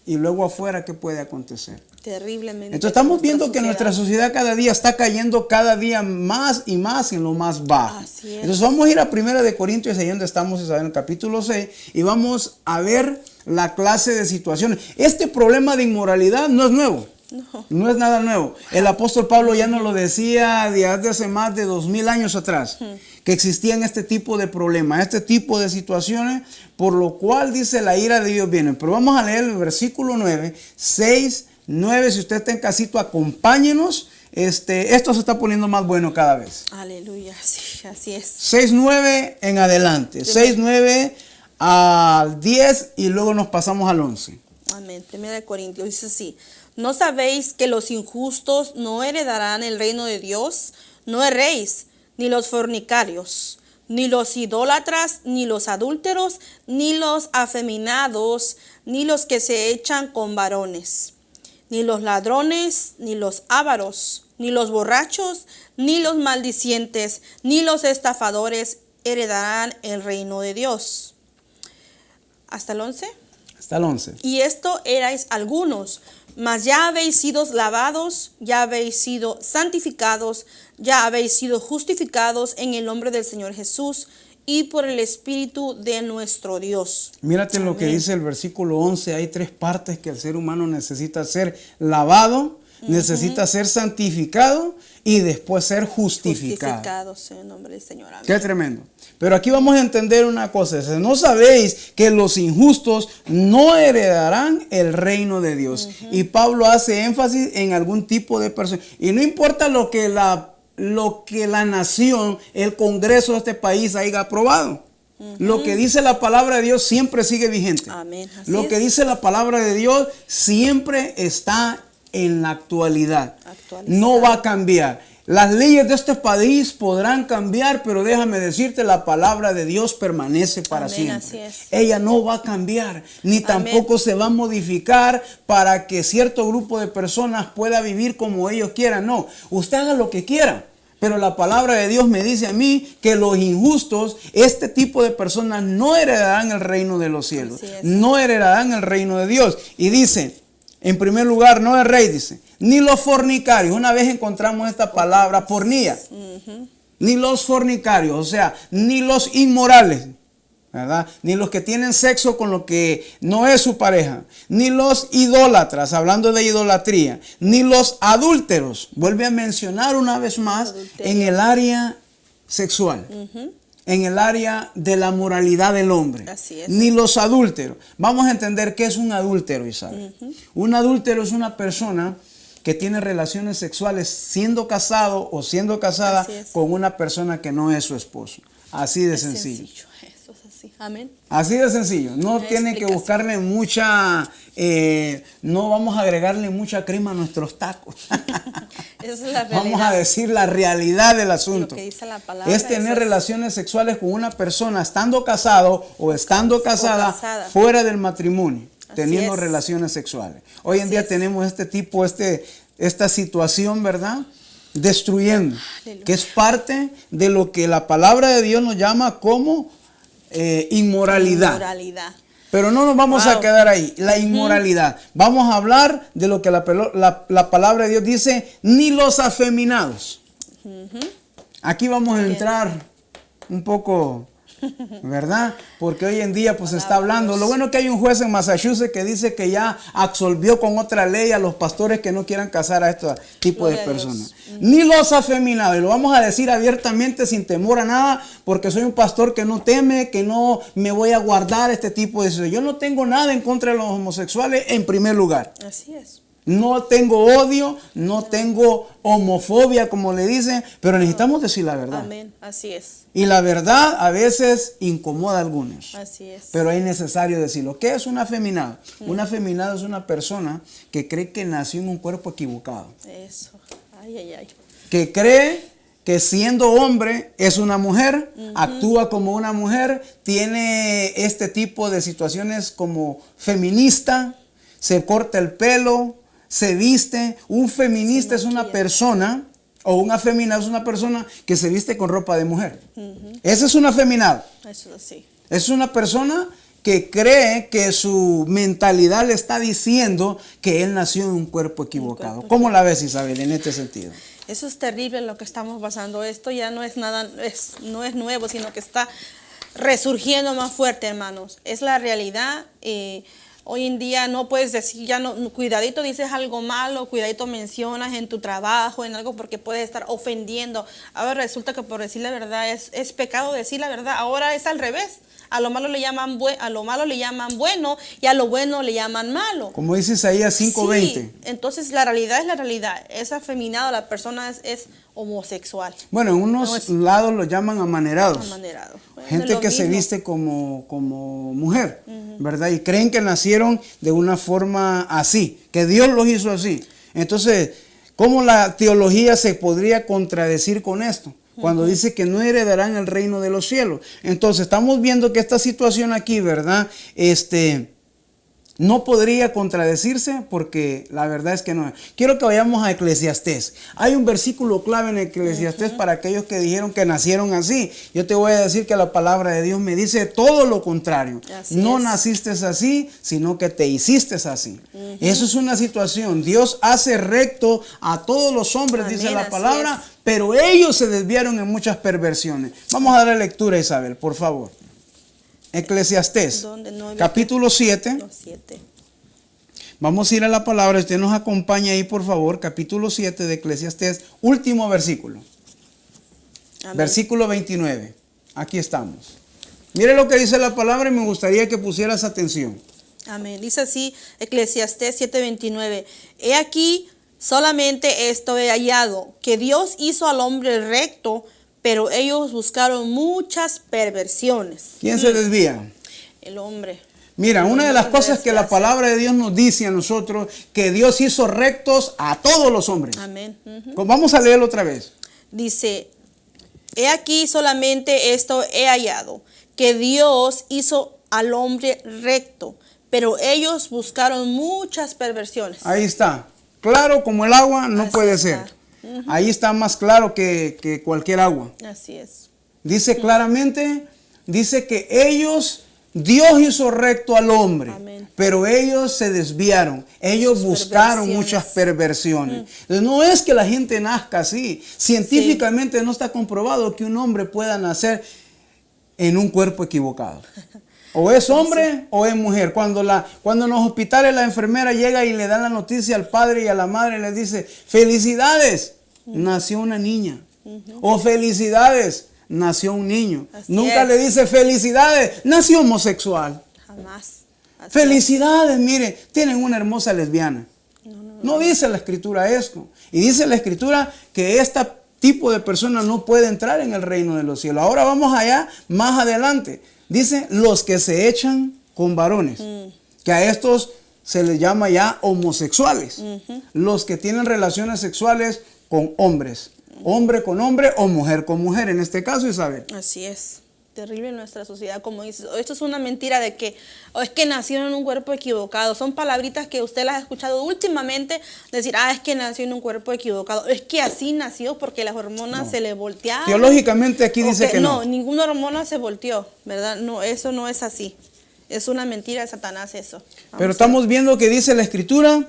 y luego afuera, ¿qué puede acontecer? Terriblemente. Entonces estamos viendo que nuestra sociedad cada día está cayendo cada día más y más en lo más bajo. Así es. Entonces vamos a ir a 1 Corintios, ahí donde estamos en el capítulo 6, y vamos a ver la clase de situaciones. Este problema de inmoralidad no es nuevo. No es nada nuevo. El apóstol Pablo ya nos lo decía desde hace más de 2000 años atrás, que existían este tipo de problemas, este tipo de situaciones, por lo cual dice la ira de Dios viene. Pero vamos a leer el versículo 9, 6, 9, si usted está en casito, acompáñenos. Esto se está poniendo más bueno cada vez. Aleluya, sí, así es. 6, 9 en adelante. 6, 9 al 10 y luego nos pasamos al 11. Amén. 1 Corintios dice así: ¿no sabéis que los injustos no heredarán el reino de Dios? No erréis, ni los fornicarios, ni los idólatras, ni los adúlteros, ni los afeminados, ni los que se echan con varones, ni los ladrones, ni los ávaros, ni los borrachos, ni los maldicientes, ni los estafadores heredarán el reino de Dios. ¿Hasta el 11? Hasta el 11. Y esto erais algunos, mas ya habéis sido lavados, ya habéis sido santificados, ya habéis sido justificados en el nombre del Señor Jesús y por el Espíritu de nuestro Dios. Mírate lo que dice el versículo 11. Hay 3 partes que el ser humano necesita: ser lavado, necesita ser santificado y después ser justificado. Justificados en el nombre del Señor. Amén. Qué tremendo. Pero aquí vamos a entender una cosa: ¿no sabéis que los injustos no heredarán el reino de Dios? Y Pablo hace énfasis en algún tipo de persona. Y no importa lo que la nación, el Congreso de este país haya aprobado. Lo que dice la palabra de Dios siempre sigue vigente. Amén. Lo que dice la palabra de Dios siempre está en la actualidad. No va a cambiar. Las leyes de este país podrán cambiar, pero déjame decirte, la palabra de Dios permanece para siempre. Ella no va a cambiar, ni tampoco se va a modificar para que cierto grupo de personas pueda vivir como ellos quieran. No, usted haga lo que quiera. Pero la palabra de Dios me dice a mí que los injustos, este tipo de personas, no heredarán el reino de los cielos. No heredarán el reino de Dios. Y dice, en primer lugar, no el rey, dice, ni los fornicarios. Una vez encontramos esta palabra, pornía. Ni los fornicarios, o sea, ni los inmorales, ¿verdad? Ni los que tienen sexo con lo que no es su pareja, ni los idólatras, hablando de idolatría, ni los adúlteros. Vuelve a mencionar una vez más en el área sexual. En el área de la moralidad del hombre. Así es. Ni los adúlteros. Vamos a entender qué es un adúltero, Isabel. Un adúltero es una persona que tiene relaciones sexuales siendo casado o siendo casada con una persona que no es su esposo. Así de sencillo. Eso es así. Amén. Así de sencillo. No tienen que buscarle mucha, no vamos a agregarle mucha crema a nuestros tacos. Esa es la realidad. Vamos a decir la realidad del asunto. Lo que dice la palabra, es tener relaciones sexuales con una persona estando casado o estando casada fuera del matrimonio, teniendo relaciones sexuales. Hoy en día tenemos este tipo, esta situación, ¿verdad? Destruyendo, que es parte de lo que la palabra de Dios nos llama como inmoralidad. Pero no nos vamos a quedar ahí, la inmoralidad. Vamos a hablar de lo que la palabra de Dios dice, ni los afeminados. Aquí vamos a entrar un poco, ¿verdad? Porque hoy en día pues se está hablando. Lo bueno es que hay un juez en Massachusetts que dice que ya absolvió con otra ley a los pastores que no quieran casar a este tipo de personas. Ni los afeminados. Y lo vamos a decir abiertamente sin temor a nada, porque soy un pastor que no teme, que no me voy a guardar este tipo de situaciones. Yo no tengo nada en contra de los homosexuales en primer lugar. Así es. No tengo odio, no tengo homofobia, como le dicen, pero necesitamos decir la verdad. Amén, así es. Y la verdad a veces incomoda a algunos. Así es. Pero es necesario decirlo. ¿Qué es un afeminado? Un afeminado es una persona que cree que nació en un cuerpo equivocado. Eso. Ay, ay, ay. Que cree que siendo hombre es una mujer, actúa como una mujer, tiene este tipo de situaciones como feminista, se corta el pelo, se viste. Un feminista es una persona, o un afeminado es una persona que se viste con ropa de mujer. Ese es un afeminado. Eso sí. Es una persona que cree que su mentalidad le está diciendo que él nació en un cuerpo equivocado. ¿Cómo la ves, Isabel, en este sentido? Eso es terrible lo que estamos pasando. Esto ya no es nada, no es nuevo, sino que está resurgiendo más fuerte, hermanos. Es la realidad. Hoy en día no puedes decir, ya no, cuidadito dices algo malo, cuidadito mencionas en tu trabajo, en algo, porque puedes estar ofendiendo. Ahora resulta que por decir la verdad es pecado decir la verdad. Ahora es al revés. A lo malo le llaman bueno y a lo bueno le llaman malo. Como dice Isaías 5:20. Sí, entonces la realidad es la realidad. Es afeminado, la persona es homosexual. Bueno, en unos lados lo llaman amanerados. Amanerado. Bueno, gente que se viste como mujer, ¿verdad? Y creen que nacieron de una forma así, que Dios los hizo así. Entonces, ¿cómo la teología se podría contradecir con esto? Cuando dice que no heredarán el reino de los cielos. Entonces, estamos viendo que esta situación aquí, ¿verdad? No podría contradecirse porque la verdad es que no. Quiero que vayamos a Eclesiastés. Hay un versículo clave en Eclesiastés para aquellos que dijeron que nacieron así. Yo te voy a decir que la palabra de Dios me dice todo lo contrario. No naciste así, sino que te hiciste así. Eso es una situación. Dios hace recto a todos los hombres, dice la palabra, pero ellos se desviaron en muchas perversiones. Vamos a darle lectura, Isabel, por favor. Eclesiastés, capítulo 7. Vamos a ir a la palabra. Usted nos acompaña ahí, por favor. Capítulo 7 de Eclesiastés, último versículo. Amén. Versículo 29. Aquí estamos. Mire lo que dice la palabra y me gustaría que pusieras atención. Amén. Dice así, Eclesiastés 7:29. He aquí, solamente esto he hallado, que Dios hizo al hombre recto, pero ellos buscaron muchas perversiones. ¿Quién se desvía? El hombre. Mira, una de las cosas que la palabra de Dios nos dice a nosotros, que Dios hizo rectos a todos los hombres. Amén. Vamos a leerlo otra vez. Dice, he aquí solamente esto he hallado, que Dios hizo al hombre recto, pero ellos buscaron muchas perversiones. Ahí está. Claro como el agua no puede ser. Ahí está más claro que cualquier agua. Así es. Dice claramente, dice que Dios hizo recto al hombre. Amén. Pero ellos se desviaron. Ellos buscaron muchas perversiones. No es que la gente nazca así. Científicamente no está comprobado que un hombre pueda nacer en un cuerpo equivocado. O es hombre o es mujer. Cuando en los hospitales la enfermera llega y le da la noticia al padre y a la madre, les dice, felicidades, nació una niña. O felicidades, nació un niño. Nunca le dice felicidades, nació homosexual. Jamás. Felicidades, mire, tienen una hermosa lesbiana. No dice la escritura esto. Y dice la escritura que este tipo de personas no puede entrar en el reino de los cielos. Ahora vamos allá, más adelante. Dice, los que se echan con varones, que a estos se les llama ya homosexuales. Los que tienen relaciones sexuales con hombres, hombre con hombre o mujer con mujer, en este caso, Isabel. Así es. Terrible en nuestra sociedad, como dices. Esto es una mentira de que es que nacieron en un cuerpo equivocado. Son palabritas que usted las ha escuchado últimamente decir, es que nació en un cuerpo equivocado. Es que así nació porque las hormonas se le voltearon. Teológicamente aquí dice que no. No, ninguna hormona se volteó, ¿verdad? No, eso no es así. Es una mentira de Satanás eso. Pero estamos viendo que dice la escritura,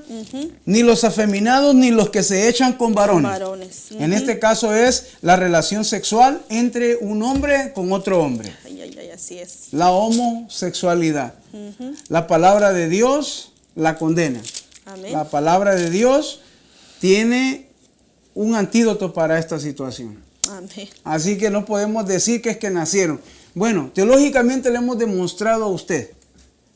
ni los afeminados ni los que se echan con varones. En este caso es la relación sexual entre un hombre con otro hombre. Así es. La homosexualidad. La palabra de Dios la condena. Amén. La palabra de Dios tiene un antídoto para esta situación. Amén. Así que no podemos decir que es que nacieron. Bueno, teológicamente le hemos demostrado a usted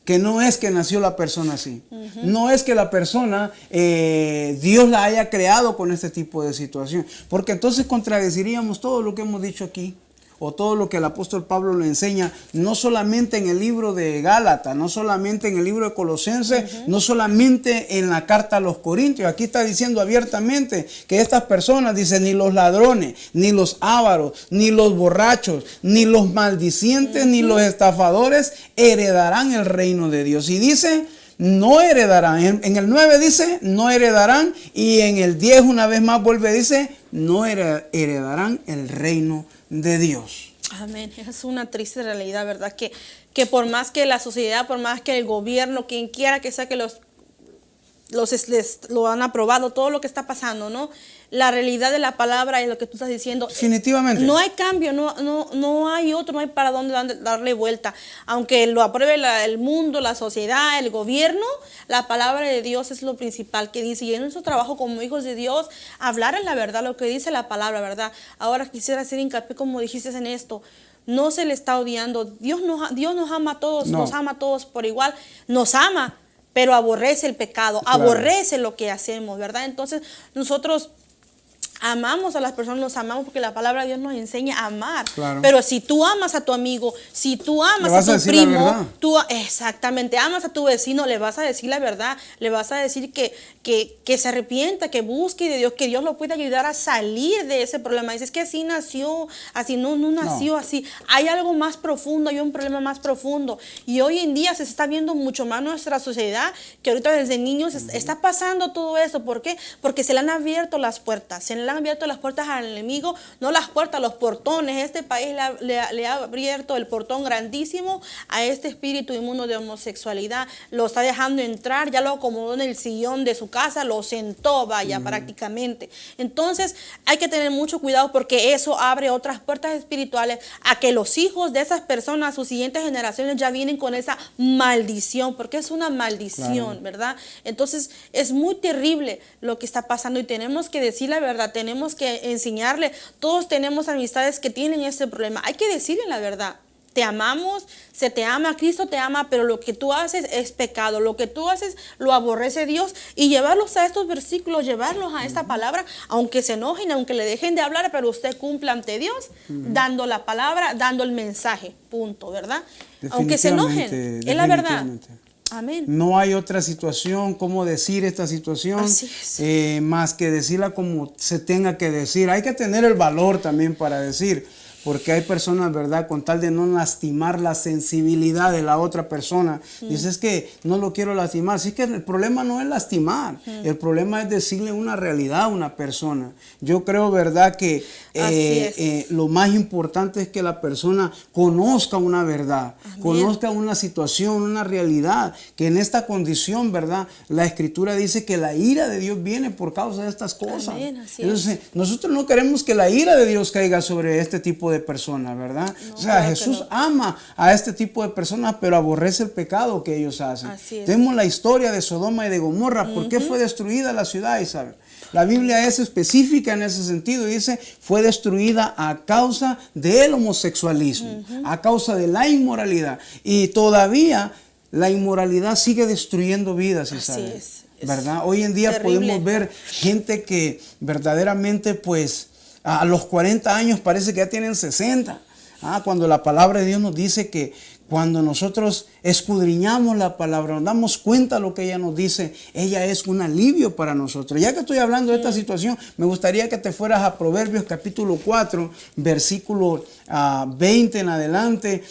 que no es que nació la persona así. No es que la persona, Dios la haya creado con este tipo de situación. Porque entonces contradeciríamos todo lo que hemos dicho aquí. O todo lo que el apóstol Pablo le enseña, no solamente en el libro de Gálatas, no solamente en el libro de Colosenses, no solamente en la carta a los Corintios. Aquí está diciendo abiertamente que estas personas, dice, ni los ladrones, ni los ávaros, ni los borrachos, ni los maldicientes, ni los estafadores heredarán el reino de Dios. Y dice, no heredarán. En el 9 dice, no heredarán. Y en el 10 una vez más vuelve, dice, no heredarán el reino de Dios. Amén. Es una triste realidad, ¿verdad? Que por más que la sociedad, por más que el gobierno, quien quiera que sea que lo han aprobado, todo lo que está pasando, ¿no? La realidad de la palabra y lo que tú estás diciendo. Definitivamente. No hay cambio, no hay otro, no hay para dónde darle vuelta. Aunque lo apruebe el mundo, la sociedad, el gobierno, la palabra de Dios es lo principal que dice. Y en nuestro trabajo como hijos de Dios, hablar en la verdad, lo que dice la palabra, ¿verdad? Ahora quisiera hacer hincapié, como dijiste en esto. No se le está odiando. Dios nos ama a todos, nos ama a todos por igual. Nos ama, pero aborrece el pecado, aborrece lo que hacemos, ¿verdad? Entonces nosotros amamos a las personas, los amamos porque la palabra de Dios nos enseña a amar. Claro. Pero si tú amas a tu amigo, si tú amas a tu primo, tú exactamente amas a tu vecino, le vas a decir la verdad, le vas a decir que se arrepienta, que busque de Dios, que Dios lo puede ayudar a salir de ese problema. Dices que así nació, así no nació así. Hay algo más profundo, hay un problema más profundo. Y hoy en día se está viendo mucho más nuestra sociedad, que ahorita desde niños está pasando todo eso. ¿Por qué? Porque se le han abierto las puertas, se le han abierto las puertas al enemigo, no las puertas, los portones. Este país le ha abierto el portón grandísimo a este espíritu inmundo de homosexualidad. Lo está dejando entrar, ya lo acomodó en el sillón de su casa, lo sentó, vaya, prácticamente. Entonces hay que tener mucho cuidado porque eso abre otras puertas espirituales a que los hijos de esas personas, sus siguientes generaciones ya vienen con esa maldición, porque es una maldición, ¿verdad? Entonces es muy terrible lo que está pasando y tenemos que decir la verdad. Tenemos que enseñarle, todos tenemos amistades que tienen este problema, hay que decirle la verdad. Te amamos, se te ama, Cristo te ama, pero lo que tú haces es pecado, lo que tú haces lo aborrece Dios, y llevarlos a estos versículos, llevarlos a esta palabra, aunque se enojen, aunque le dejen de hablar, pero usted cumpla ante Dios, dando la palabra, dando el mensaje, punto, ¿verdad? Aunque se enojen, es la verdad. Amén. No hay otra situación, cómo decir esta situación, más que decirla como se tenga que decir. Hay que tener el valor también para decir, porque hay personas, ¿verdad?, con tal de no lastimar la sensibilidad de la otra persona, dices que no lo quiero lastimar. Así que el problema no es lastimar, el problema es decirle una realidad a una persona. Yo creo, ¿verdad?, que lo más importante es que la persona conozca una verdad, conozca una situación, una realidad, que en esta condición, ¿verdad?, la Escritura dice que la ira de Dios viene por causa de estas cosas. Entonces, nosotros no queremos que la ira de Dios caiga sobre este tipo de personas, ¿verdad? No, o sea, Jesús ama a este tipo de personas, pero aborrece el pecado que ellos hacen. Tenemos la historia de Sodoma y de Gomorra. ¿Por qué fue destruida la ciudad, Isabel? La Biblia es específica en ese sentido. Dice, fue destruida a causa del homosexualismo, a causa de la inmoralidad. Y todavía la inmoralidad sigue destruyendo vidas, Isabel. ¿Verdad? Hoy en día podemos ver gente que verdaderamente, pues, a los 40 años parece que ya tienen 60. Cuando la palabra de Dios nos dice que cuando nosotros escudriñamos la palabra, nos damos cuenta de lo que ella nos dice, ella es un alivio para nosotros. Ya que estoy hablando de esta situación, me gustaría que te fueras a Proverbios capítulo 4, versículo 20 en adelante.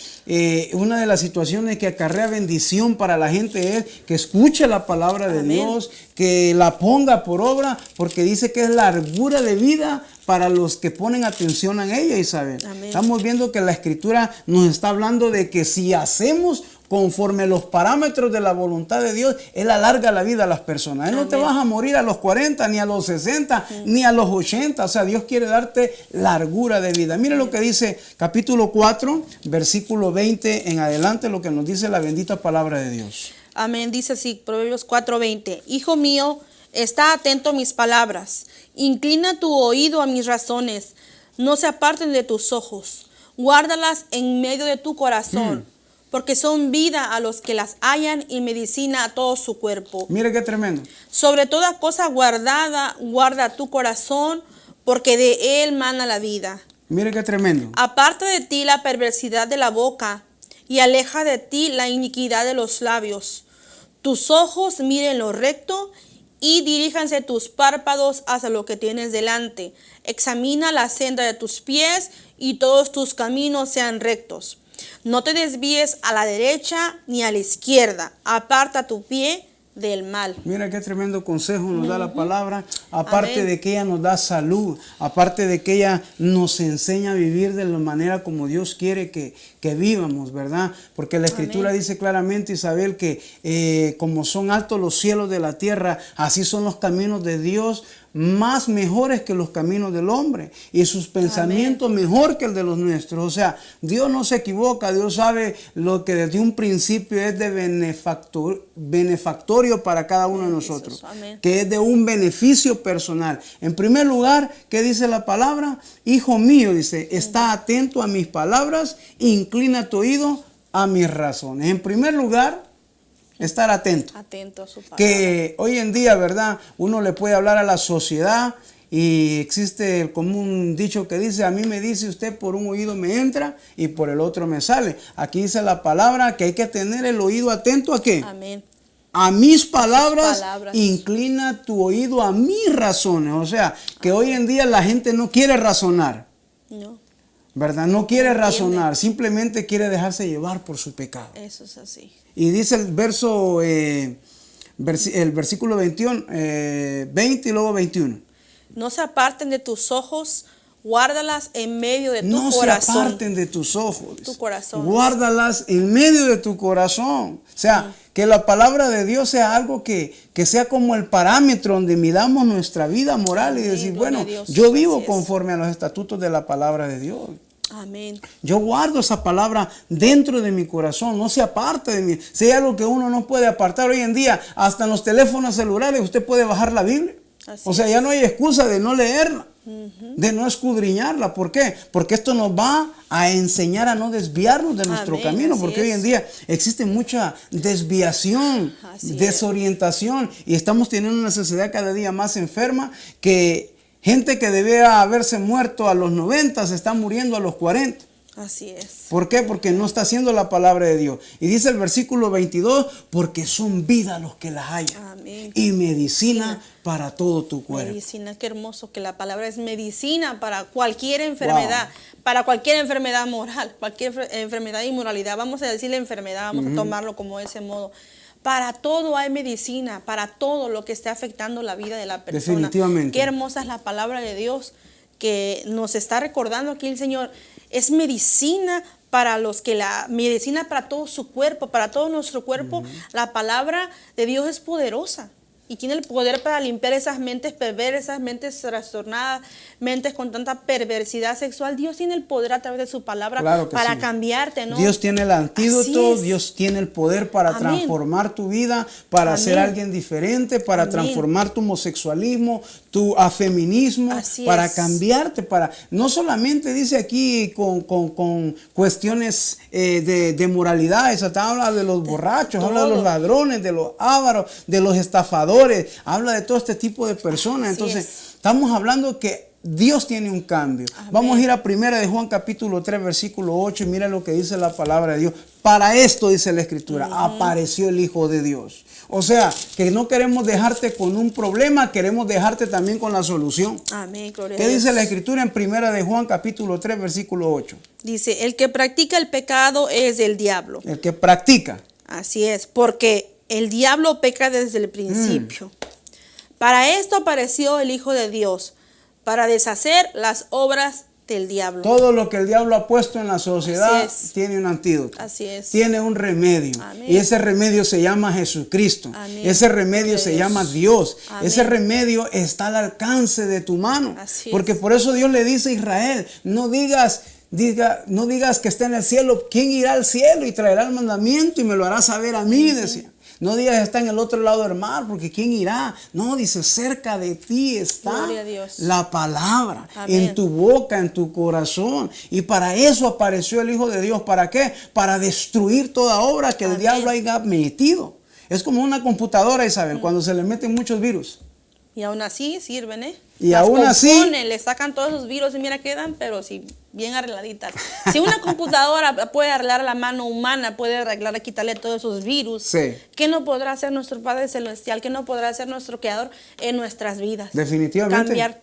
Una de las situaciones que acarrea bendición para la gente es que escuche la palabra de Dios, que la ponga por obra, porque dice que es largura de vida para los que ponen atención a ella, Isabel. Estamos viendo que la Escritura nos está hablando de que si hacemos conforme los parámetros de la voluntad de Dios, Él alarga la vida a las personas. Él no te vas a morir a los 40, ni a los 60, ni a los 80. O sea, Dios quiere darte largura de vida. Mire lo que dice capítulo 4, versículo 20 en adelante, lo que nos dice la bendita palabra de Dios. Amén. Dice así, Proverbios 4:20. Hijo mío, está atento a mis palabras. Inclina tu oído a mis razones. No se aparten de tus ojos. Guárdalas en medio de tu corazón. Porque son vida a los que las hallan y medicina a todo su cuerpo. Mire qué tremendo. Sobre toda cosa guardada, guarda tu corazón, porque de él mana la vida. Mire qué tremendo. Aparta de ti la perversidad de la boca y aleja de ti la iniquidad de los labios. Tus ojos miren lo recto y diríjanse tus párpados hacia lo que tienes delante. Examina la senda de tus pies y todos tus caminos sean rectos. No te desvíes a la derecha ni a la izquierda. Aparta tu pie del mal. Mira qué tremendo consejo nos da la palabra. Aparte de que ella nos da salud, aparte de que ella nos enseña a vivir de la manera como Dios quiere que vivamos, ¿verdad? Porque la Escritura dice claramente, Isabel, que como son altos los cielos de la tierra, así son los caminos de Dios, más mejores que los caminos del hombre, y sus pensamientos mejor que el de los nuestros. O sea, Dios no se equivoca. Dios sabe lo que desde un principio es de benefactorio para cada uno de nosotros, que es de un beneficio personal. En primer lugar, ¿qué dice la palabra? Hijo mío, dice, está atento a mis palabras, inclina tu oído a mis razones. En primer lugar, estar atento. Atento a su palabra. Que hoy en día, ¿verdad?, uno le puede hablar a la sociedad Y existe como un dicho que dice, a mí me dice usted por un oído me entra y por el otro me sale. Aquí dice la palabra que hay que tener el oído atento ¿a qué? Amén. A mis palabras, inclina tu oído a mis razones. O sea, que hoy en día la gente no quiere razonar. No. ¿Verdad? No quiere razonar, simplemente quiere dejarse llevar por su pecado. Eso es así. Y dice el verso, el versículo 21, 20 y luego 21. No se aparten de tus ojos, guárdalas en medio de tu No corazón. se aparten de tus ojos. Tu corazón. Guárdalas en medio de tu corazón. O sea, que la palabra de Dios sea algo que sea como el parámetro donde midamos nuestra vida moral y decir, bueno, yo vivo conforme a los estatutos de la palabra de Dios. Amén. Yo guardo esa palabra dentro de mi corazón, no se aparte de mí. Si hay algo que uno no puede apartar hoy en día, hasta en los teléfonos celulares usted puede bajar la Biblia. O sea, ya no hay excusa de no leerla, de no escudriñarla. ¿Por qué? Porque esto nos va a enseñar a no desviarnos de nuestro camino. Porque hoy en día existe mucha desviación, desorientación. Y estamos teniendo una sociedad cada día más enferma que gente que debía haberse muerto a los 90 se está muriendo a los 40. Así es. ¿Por qué? Porque no está haciendo la palabra de Dios. Y dice el versículo 22, porque son vida los que las hallan. Amén. Y medicina para todo tu cuerpo. Medicina, qué hermoso que la palabra es medicina para cualquier enfermedad, para cualquier enfermedad moral, cualquier enfermedad de inmoralidad. Vamos a decirle enfermedad, vamos a tomarlo como ese modo. Para todo hay medicina, para todo lo que esté afectando la vida de la persona. Definitivamente. Qué hermosa es la palabra de Dios que nos está recordando aquí el Señor. Es medicina para los que medicina para todo su cuerpo, para todo nuestro cuerpo. La palabra de Dios es poderosa y tiene el poder para limpiar esas mentes perversas, mentes trastornadas, mentes con tanta perversidad sexual. Dios tiene el poder a través de su palabra para cambiarte, ¿no? Dios tiene el antídoto, Dios tiene el poder para transformar tu vida, para ser alguien diferente, para transformar tu homosexualismo, tu afeminismo, para cambiarte, para no solamente dice aquí con cuestiones de moralidad, esa habla de los borrachos, habla de los ladrones, de los ávaros, de los estafadores, habla de todo este tipo de personas. Entonces, estamos hablando que Dios tiene un cambio. Amén. Vamos a ir a 1 de Juan capítulo 3 versículo 8 y mira lo que dice la palabra de Dios. Para esto dice la escritura, apareció el Hijo de Dios. O sea, que no queremos dejarte con un problema, queremos dejarte también con la solución. Amén, gloria a ¿Qué Dios. dice la escritura en 1 de Juan capítulo 3 versículo 8? Dice, el que practica el pecado es del diablo. El que practica. Así es, porque el diablo peca desde el principio. Para esto apareció el Hijo de Dios, para deshacer las obras del diablo. Todo lo que el diablo ha puesto en la sociedad tiene un antídoto. Así es. Tiene un remedio. Amén. Y ese remedio se llama Jesucristo. Amén. Ese remedio se llama Dios. Amén. Ese remedio está al alcance de tu mano. Así porque por eso Dios le dice a Israel, no digas que está en el cielo. ¿Quién irá al cielo y traerá el mandamiento y me lo hará saber a mí? Decía. No digas está en el otro lado del mar, porque ¿quién irá? No, dice, cerca de ti está la palabra. Amén. En tu boca, en tu corazón. Y para eso apareció el Hijo de Dios. ¿Para qué? Para destruir toda obra que el diablo haya metido. Es como una computadora, Isabel, cuando se le meten muchos virus. Y aún así sirven, ¿eh? Y aún así le sacan todos esos virus y mira, quedan, pero sí, bien arregladitas. Si una computadora puede arreglar a la mano humana, puede arreglar, quitarle todos esos virus, ¿qué no podrá hacer nuestro Padre Celestial? ¿Qué no podrá hacer nuestro Creador en nuestras vidas? Definitivamente. Cambiar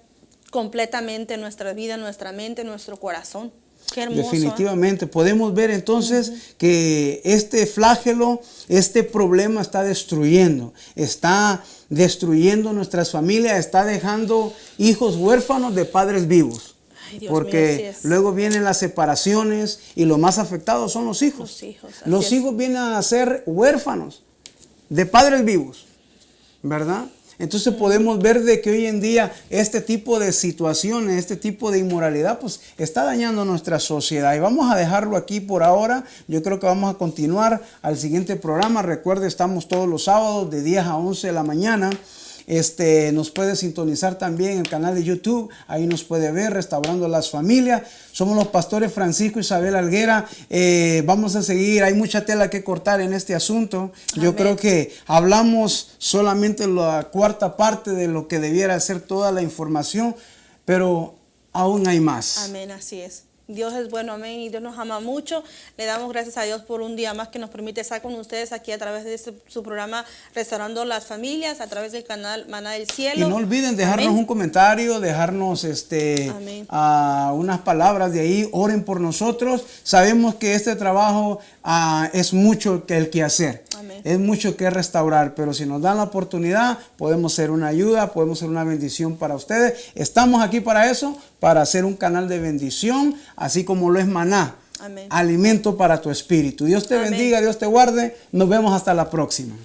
completamente nuestra vida, nuestra mente, nuestro corazón. Qué hermoso. Definitivamente. Podemos ver entonces que este flagelo, este problema está destruyendo nuestras familias, está dejando hijos huérfanos de padres vivos. Ay, Dios porque mío, luego vienen las separaciones y los más afectados son los hijos. Los hijos vienen a ser huérfanos de padres vivos, ¿verdad? Entonces podemos ver de que hoy en día este tipo de situaciones, este tipo de inmoralidad, pues está dañando nuestra sociedad. Y vamos a dejarlo aquí por ahora. Yo creo que vamos a continuar al siguiente programa. Recuerde, estamos todos los sábados de 10 a 11 de la mañana. nos puede sintonizar también el canal de YouTube. Ahí nos puede ver, Restaurando las Familias. Somos los pastores Francisco y Isabel Alguera. Vamos a seguir, hay mucha tela que cortar en este asunto. Yo Amén. creo que hablamos solamente la cuarta parte de lo que debiera ser toda la información, pero aún hay más. Amén, así es. Dios es bueno, amén, y Dios nos ama mucho. Le damos gracias a Dios por un día más que nos permite estar con ustedes aquí a través de su programa Restaurando las Familias, a través del canal Maná del Cielo. Y no olviden dejarnos amén. un comentario, dejarnos unas palabras de ahí. Oren por nosotros. Sabemos que este trabajo es mucho el que hacer. Amén. Es mucho que restaurar, pero si nos dan la oportunidad, podemos ser una ayuda, podemos ser una bendición para ustedes. Estamos aquí para eso, para hacer un canal de bendición, así como lo es Maná. Amén. Alimento para tu espíritu. Dios te Amén. bendiga, Dios te guarde. Nos vemos hasta la próxima.